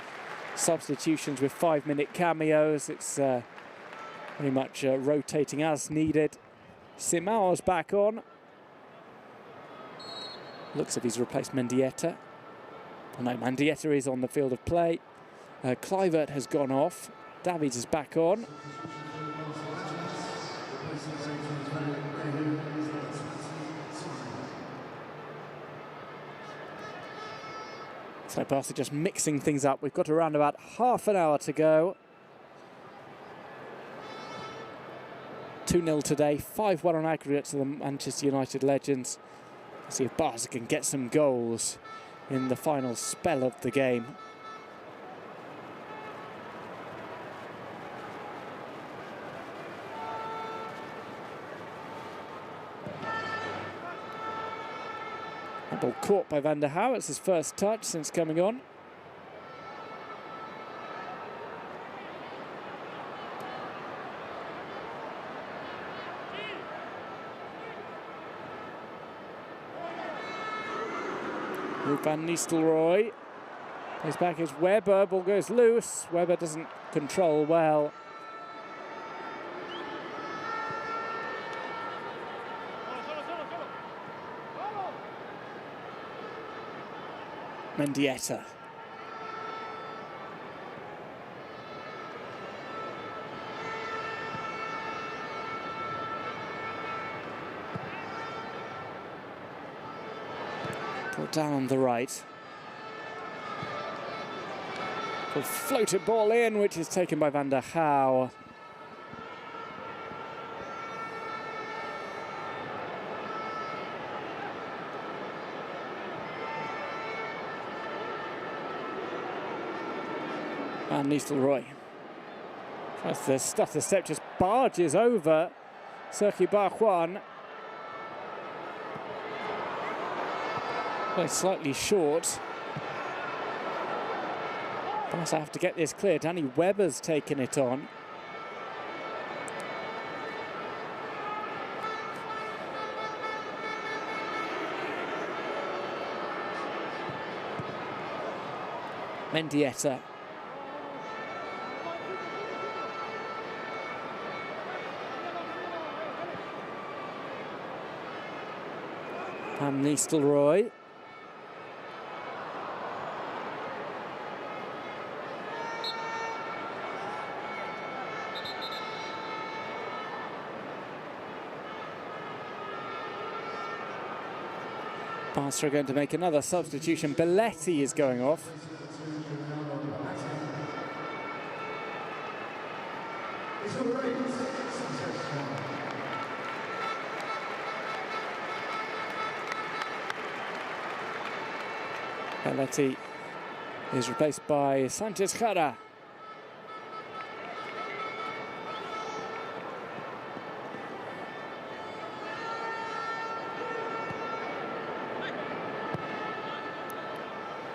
Speaker 3: substitutions with 5-minute cameos. It's pretty much rotating as needed. Simao's back on. Looks like he's replaced Mendieta. Oh no, Mendieta is on the field of play. Kluivert has gone off. Davids is back on. So Barca just mixing things up. We've got around about half an hour to go. 2-0 today, 5-1 on aggregate to the Manchester United Legends. Let's see if Barca can get some goals in the final spell of the game. The ball caught by Van der Gouw. It's his first touch since coming on. Ruud Van Nistelrooy. Plays back is Weber, ball goes loose. Weber doesn't control well. Mendieta. Put down on the right. Floated ball in, which is taken by Van der Gaal. Van Nistelrooy tries to stuff the step, just barges over Sergi Barjuan. Well, slightly short. Barça have to get this clear. Danny Webber's taken it on. Mendieta. Van Nistelrooy. Barça are going to make another substitution. Belletti is going off. Belletti is replaced by Sanchez Jara.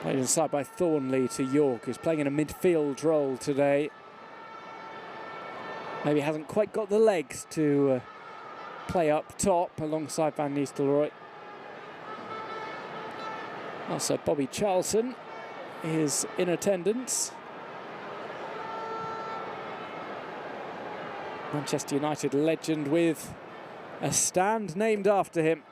Speaker 3: Played inside by Thornley to Yorke, who's playing in a midfield role today. Maybe hasn't quite got the legs to play up top alongside Van Nistelrooy. Also, Bobby Charlton is in attendance. Manchester United legend with a stand named after him.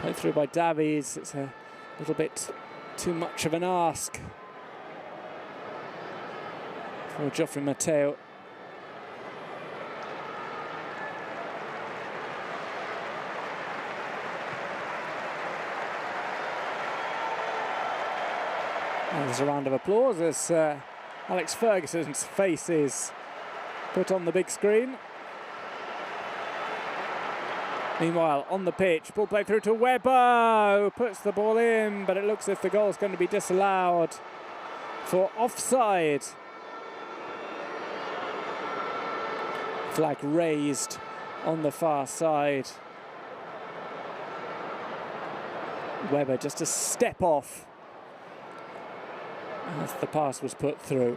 Speaker 3: Played through by Davids. It's a little bit too much of an ask for Joffrey Mateo. And there's a round of applause as Alex Ferguson's face is put on the big screen. Meanwhile, on the pitch, ball played through to Weber, who puts the ball in, but it looks as if the goal's going to be disallowed for offside. Flag raised on the far side. Weber just a step off as the pass was put through.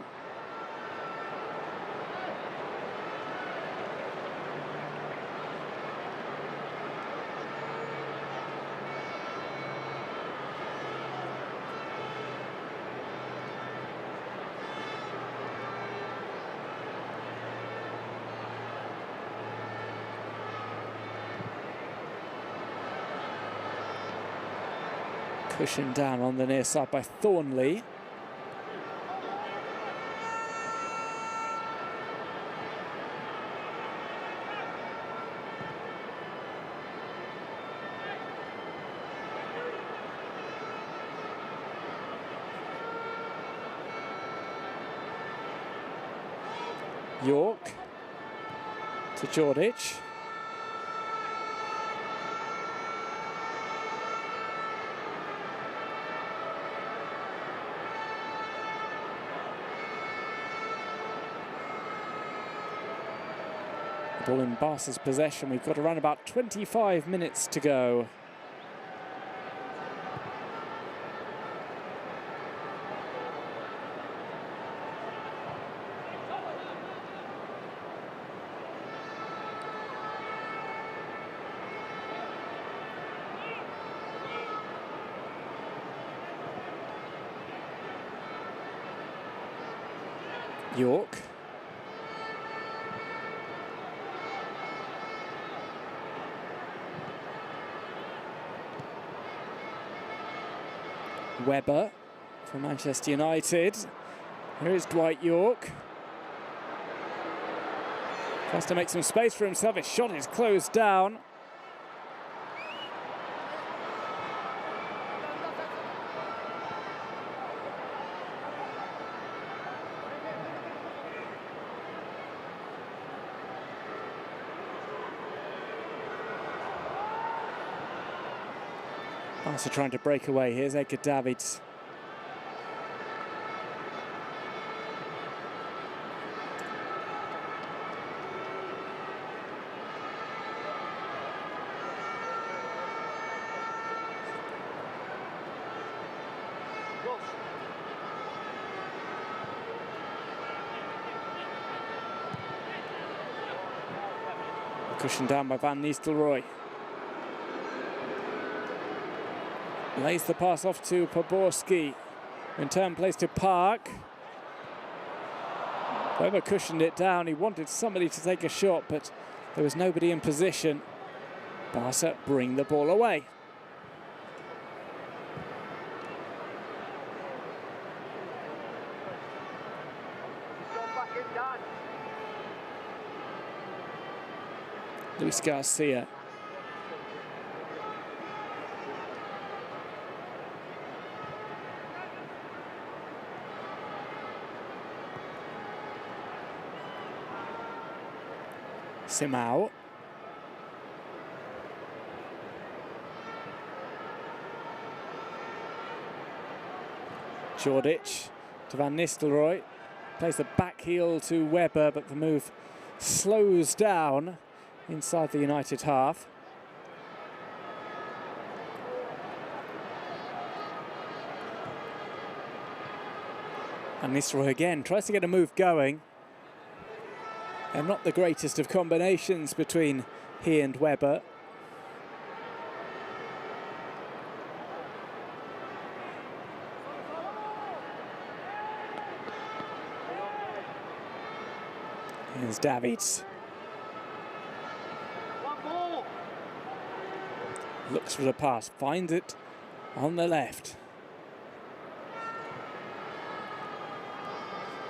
Speaker 3: Pushing down on the near side by Thornley. Yorke to Jordic. Ball in Barca's possession. We've got around about 25 minutes to go. Yorke. Webber for Manchester United. Here is Dwight Yorke. Tries to make some space for himself. His shot is closed down. Barca trying to break away. Here's Edgar Davids. Cushioned down by Van Nistelrooy. Lays the pass off to Poborski. In turn plays to Park. Whoever cushioned it down, he wanted somebody to take a shot, but there was nobody in position. Barca bring the ball away. Luis Garcia. Simao. Jordic to Van Nistelrooy. Plays the back heel to Webber, but the move slows down inside the United half. And Nistelrooy again tries to get a move going. And not the greatest of combinations between he and Webber. Here's Davids. Looks for the pass, finds it on the left.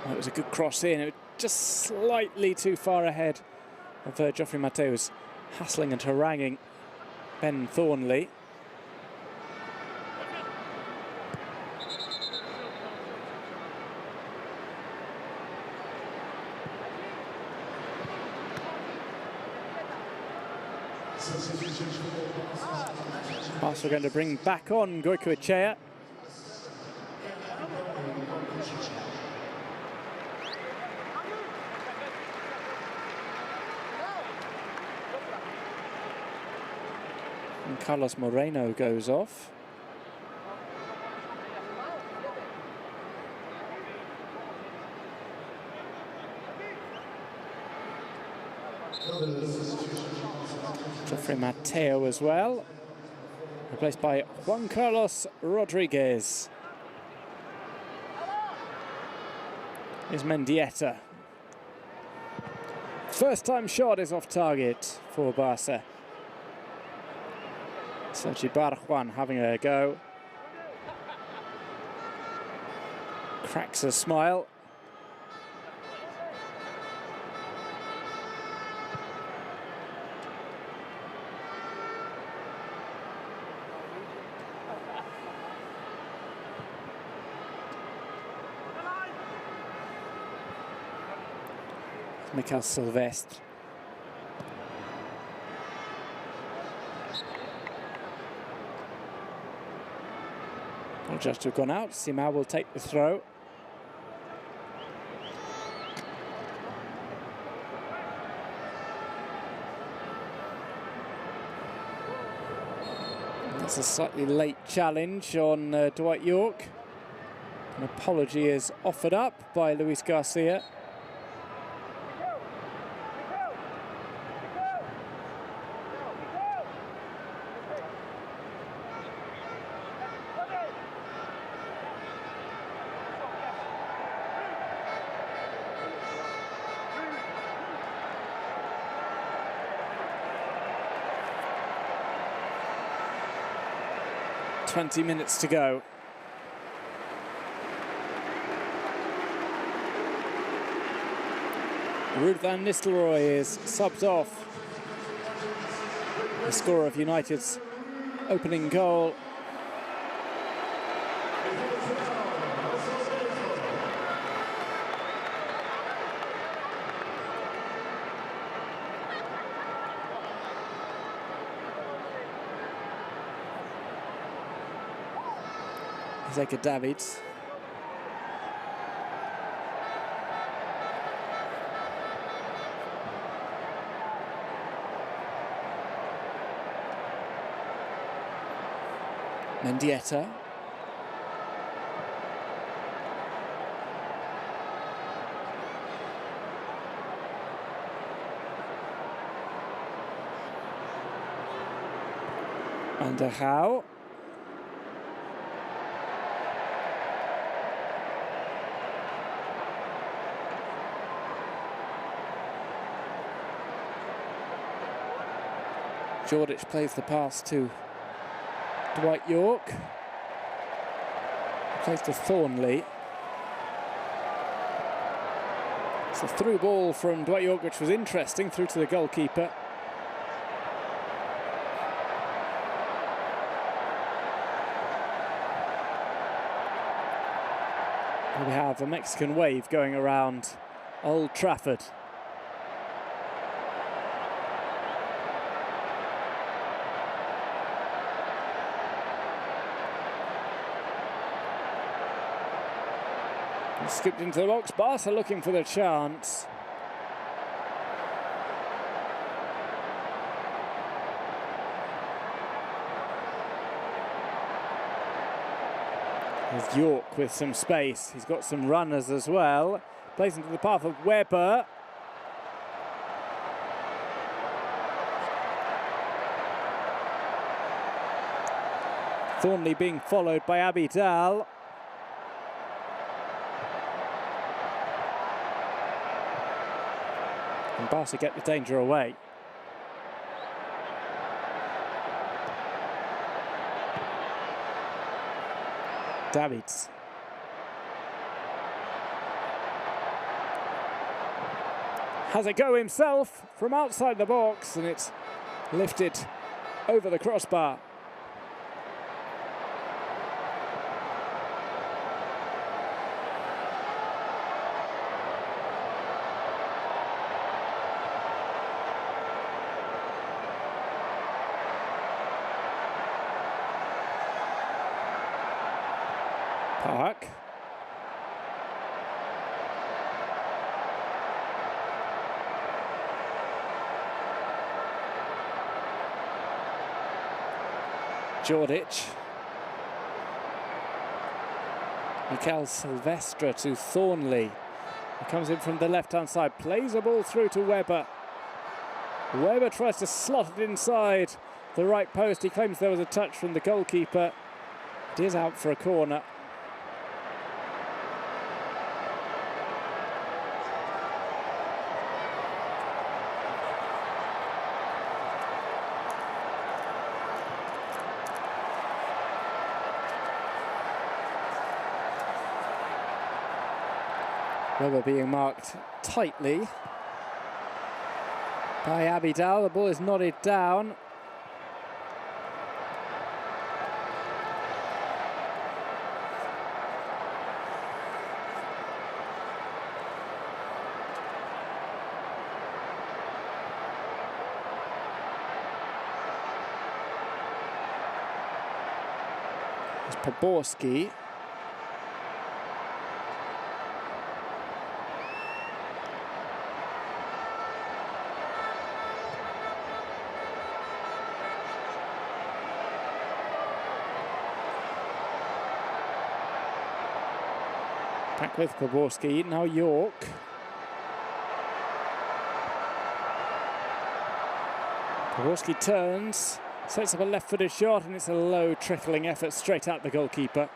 Speaker 3: Well, it was a good cross in. It was just slightly too far ahead of Geoffrey Mateus, hassling and haranguing Ben Thornley. Barca are going to bring back on Goicoechea. And Carlos Moreno goes off. Geoffrey Mateo as well, replaced by Juan Carlos Rodriguez. Here's Mendieta. First time shot is off target for Barca. Sergi Barjuan having a go. Cracks a smile. Mikel Silvestre. Ball just have gone out. Simao will take the throw. That's a slightly late challenge on Dwight Yorke. An apology is offered up by Luis Garcia. 20 minutes to go. Ruud Van Nistelrooy is subbed off. The scorer of United's opening goal. Edgar Davids. Mendieta. Abidal. Jordic plays the pass to Dwight Yorke. Plays to Thornley. It's a through ball from Dwight Yorke, which was interesting, through to the goalkeeper. We have a Mexican wave going around Old Trafford. Skipped into the box. Barca looking for the chance. There's Yorke with some space. He's got some runners as well. Plays into the path of Weber. Thornley being followed by Abidal. And Barca get the danger away. Davids. Has a go himself from outside the box, and it's lifted over the crossbar. Park. Jordic. Mikel Silvestre to Thornley. He comes in from the left-hand side, plays a ball through to Weber. Weber tries to slot it inside the right post. He claims there was a touch from the goalkeeper. It is out for a corner. Weber being marked tightly by Abidal. The ball is nodded down. It's Poborski. Back with Poborski, now Yorke. Poborski turns, sets up a left-footed shot, and it's a low trickling effort straight at the goalkeeper.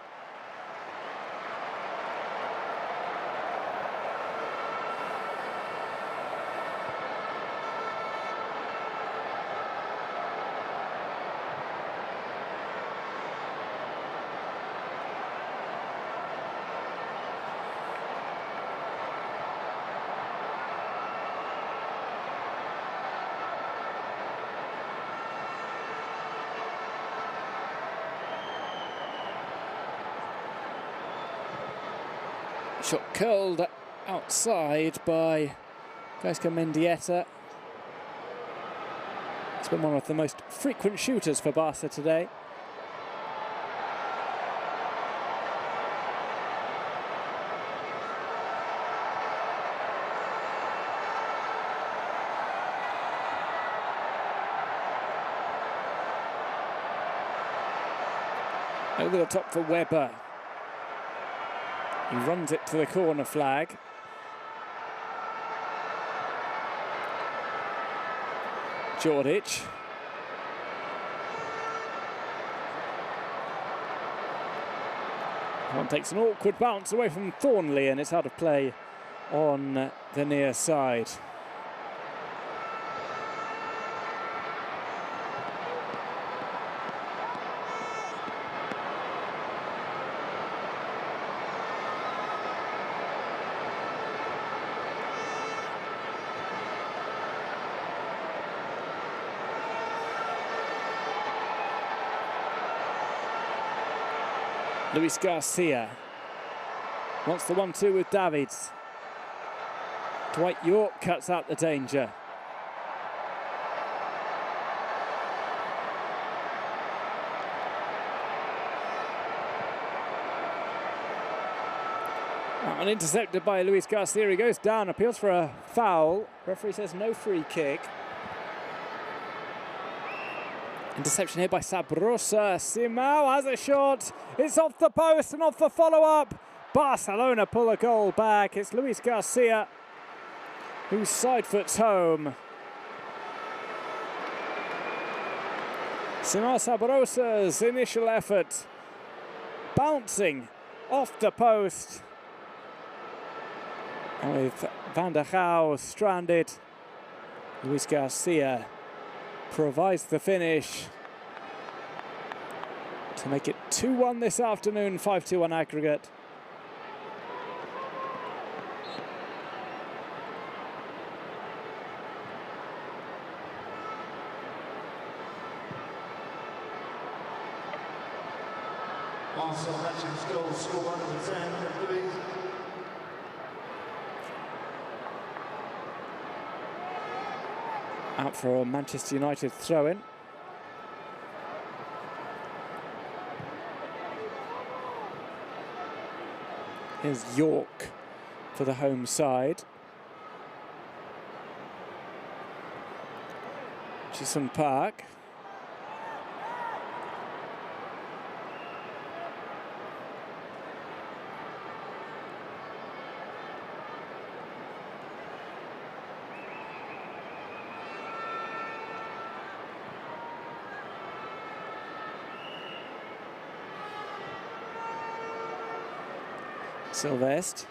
Speaker 3: Shot curled outside by Gaizka Mendieta. It's been one of the most frequent shooters for Barca today. Over the top for Weber. He runs it to the corner flag. Jordic. One takes an awkward bounce away from Thornley, and it's out of play on the near side. Luis Garcia wants the 1-2 with Davids. Dwight Yorke cuts out the danger. And intercepted by Luis Garcia. He goes down, appeals for a foul. Referee says no free kick. Interception here by Sabrosa. Simao has a shot. It's off the post and off the follow-up. Barcelona pull a goal back. It's Luis Garcia who side foots home. Simao Sabrosa's initial effort bouncing off the post. And with Van der Gaal stranded, Luis Garcia provides the finish to make it 2-1 this afternoon, 5-2 on aggregate.
Speaker 2: Arsenal Legends goal, score 110, Louis.
Speaker 3: Out for a Manchester United throw-in. Here's Yorke for the home side. Chisholm Park. Sylvestre.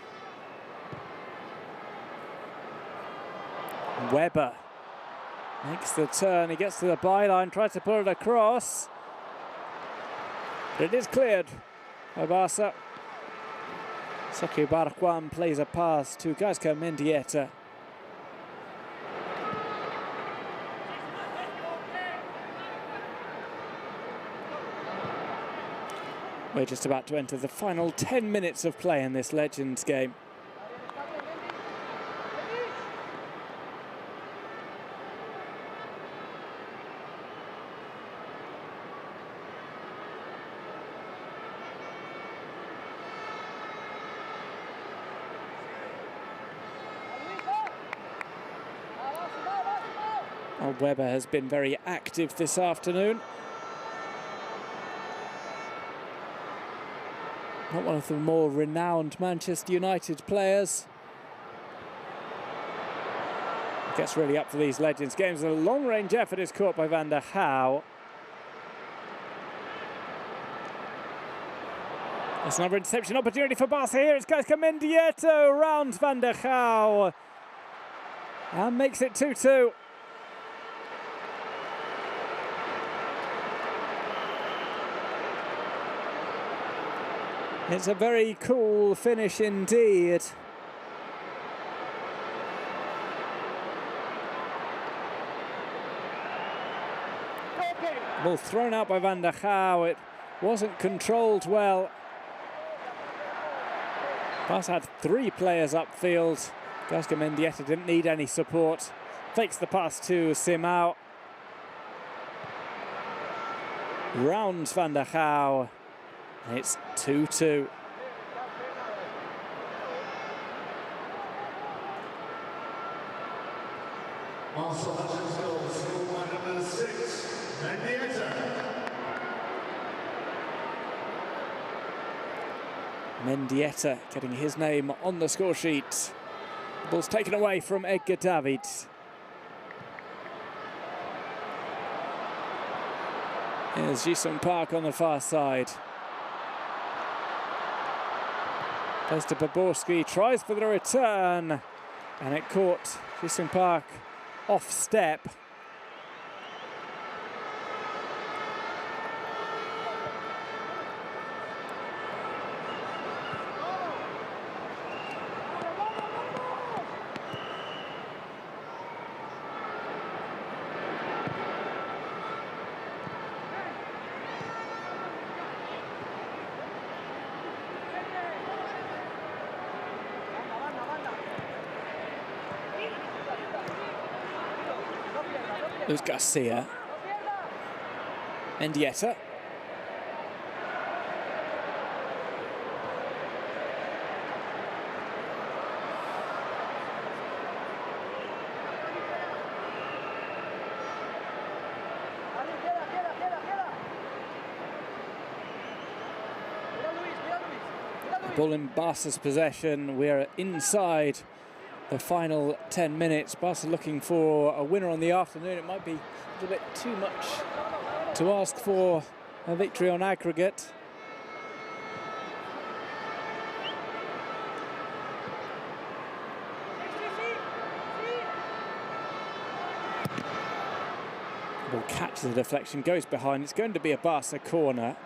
Speaker 3: Weber makes the turn, he gets to the byline, tries to pull it across. But it is cleared by Barça. Saki Barquam plays a pass to Gaizka Mendieta. We're just about to enter the final 10 minutes of play in this Legends game. Well, Weber has been very active this afternoon. Not one of the more renowned Manchester United players. Gets really up for these Legends games. A long-range effort is caught by Van der Gaal. That's another interception opportunity for Barca here. It's Gaizka Mendieta rounds Van der Gaal and makes it 2-2. It's a very cool finish indeed. Ball thrown out by Van der Gaal. It wasn't controlled well. Barça had 3 players upfield. Gaizka Mendieta didn't need any support. Fakes the pass to Simao. Rounds Van der Gaal. It's 2-2.
Speaker 2: Barcelona's goal scored by number 6, Mendieta.
Speaker 3: Mendieta getting his name on the score sheet. The ball's taken away from Edgar Davids. Here's Ji-sung Park on the far side. Plays to Baborski, tries for the return, and it caught Ji-sung Park off step. There's Garcia. Mendieta. Ball in Barca's possession. We're inside the final 10 minutes. Barca looking for a winner on the afternoon. It might be a little bit too much to ask for a victory on aggregate. Ball catches the deflection, goes behind. It's going to be a Barca corner.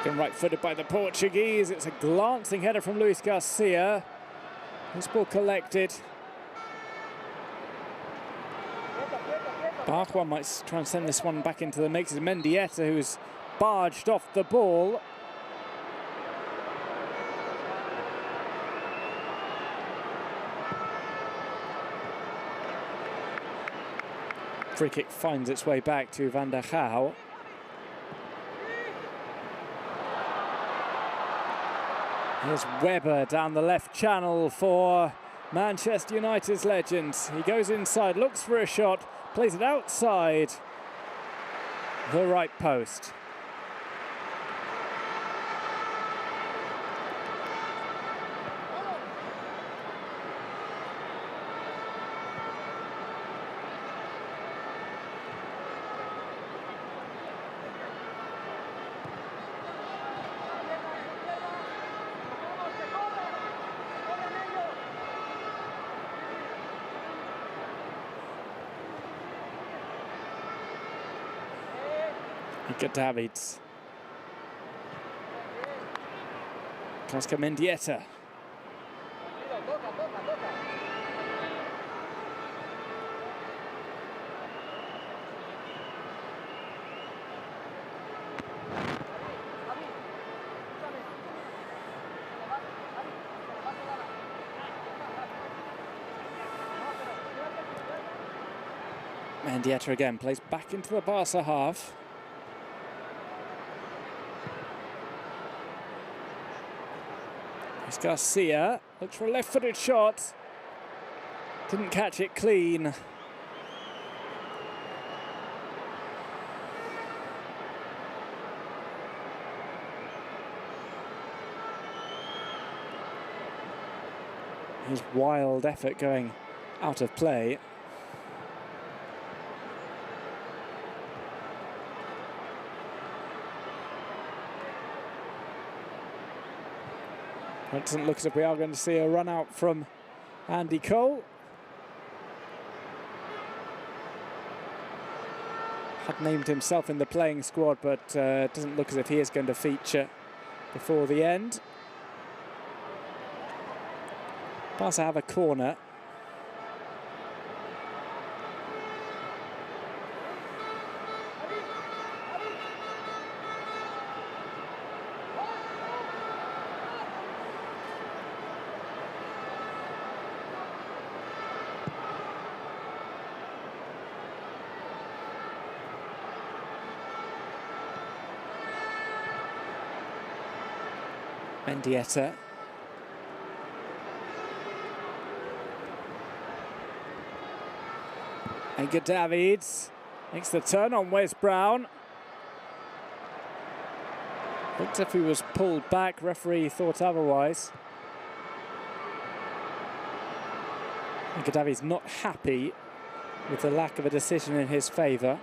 Speaker 3: Right-footed by the Portuguese. It's a glancing header from Luis Garcia. This ball collected. Barca might try and send this one back into the mix. It's Mendieta who's barged off the ball. Free kick finds its way back to Van der Gaal. Here's Webber down the left channel for Manchester United's legends. He goes inside, looks for a shot, plays it outside the right post. Edgar Davids. Gaizka Mendieta. Mendieta again plays back into the Barca half. Garcia looks for a left-footed shot. Didn't catch it clean. His wild effort going out of play. It doesn't look as if we are going to see a run out from
Speaker 1: Andy Cole. Had named himself in the playing squad, but doesn't look as if he is going to feature before the end. Barça have a corner. Mendieta. Edgar Davids makes the turn on Wes Brown. Looked as if he was pulled back, referee thought otherwise. Edgar Davids not happy with the lack of a decision in his favour.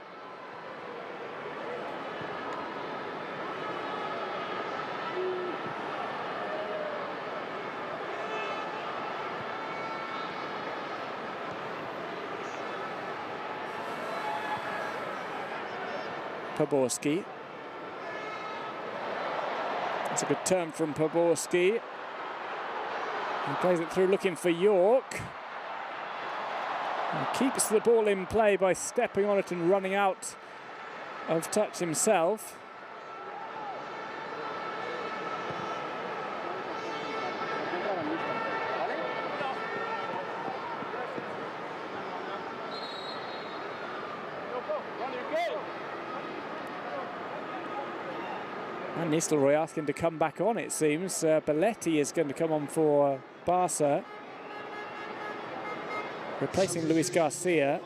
Speaker 1: Poborski. That's a good turn from Poborski. He plays it through looking for Yorke. And keeps the ball in play by stepping on it and running out of touch himself. And Nistelrooy asking to come back on, it seems. Belletti is going to come on for Barça, replacing Luis Garcia.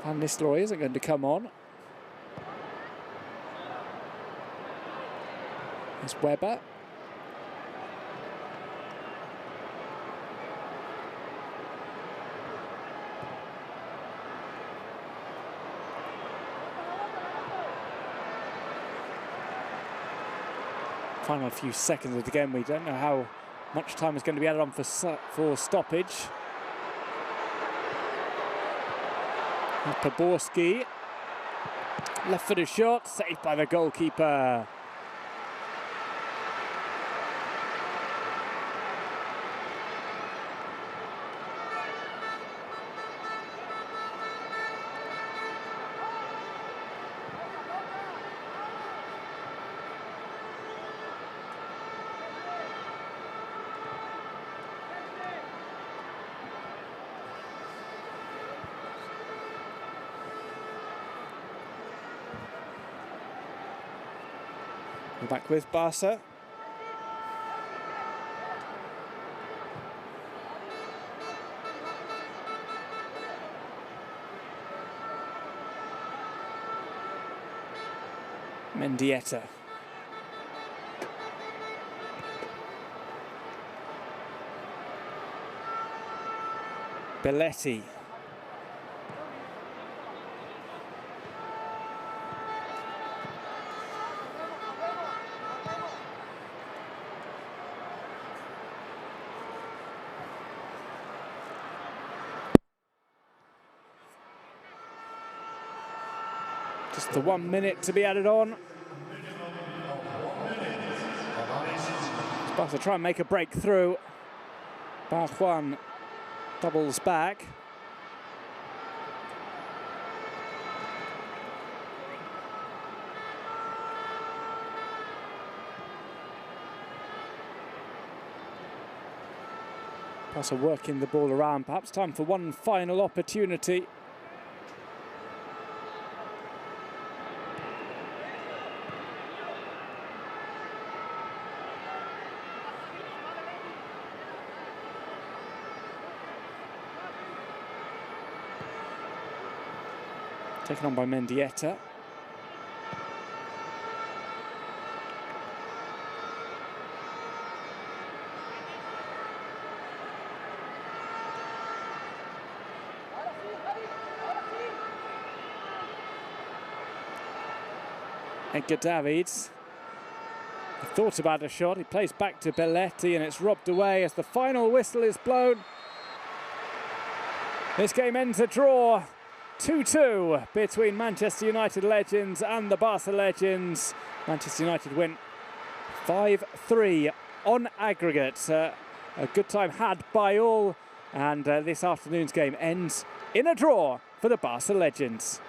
Speaker 1: Van Nistelrooy isn't going to come on. There's Weber. Final few seconds of the game. We don't know how much time is going to be added on for stoppage. Poborski, left-footed shot, saved by the goalkeeper. We're back with Barça. Mendieta. Belletti. Just the 1 minute to be added on. Barça try and make a breakthrough. Barjuan doubles back. Barça working the ball around. Perhaps time for one final opportunity. Taken on by Mendieta.
Speaker 3: Edgar Davids. He thought about a shot, he plays back to Belletti, and it's robbed away as the final whistle is blown. This game ends a draw, 2-2 between Manchester United legends and the Barca legends. Manchester United win 5-3 on aggregate. A good time had by all, and this afternoon's game ends in a draw for the Barca legends.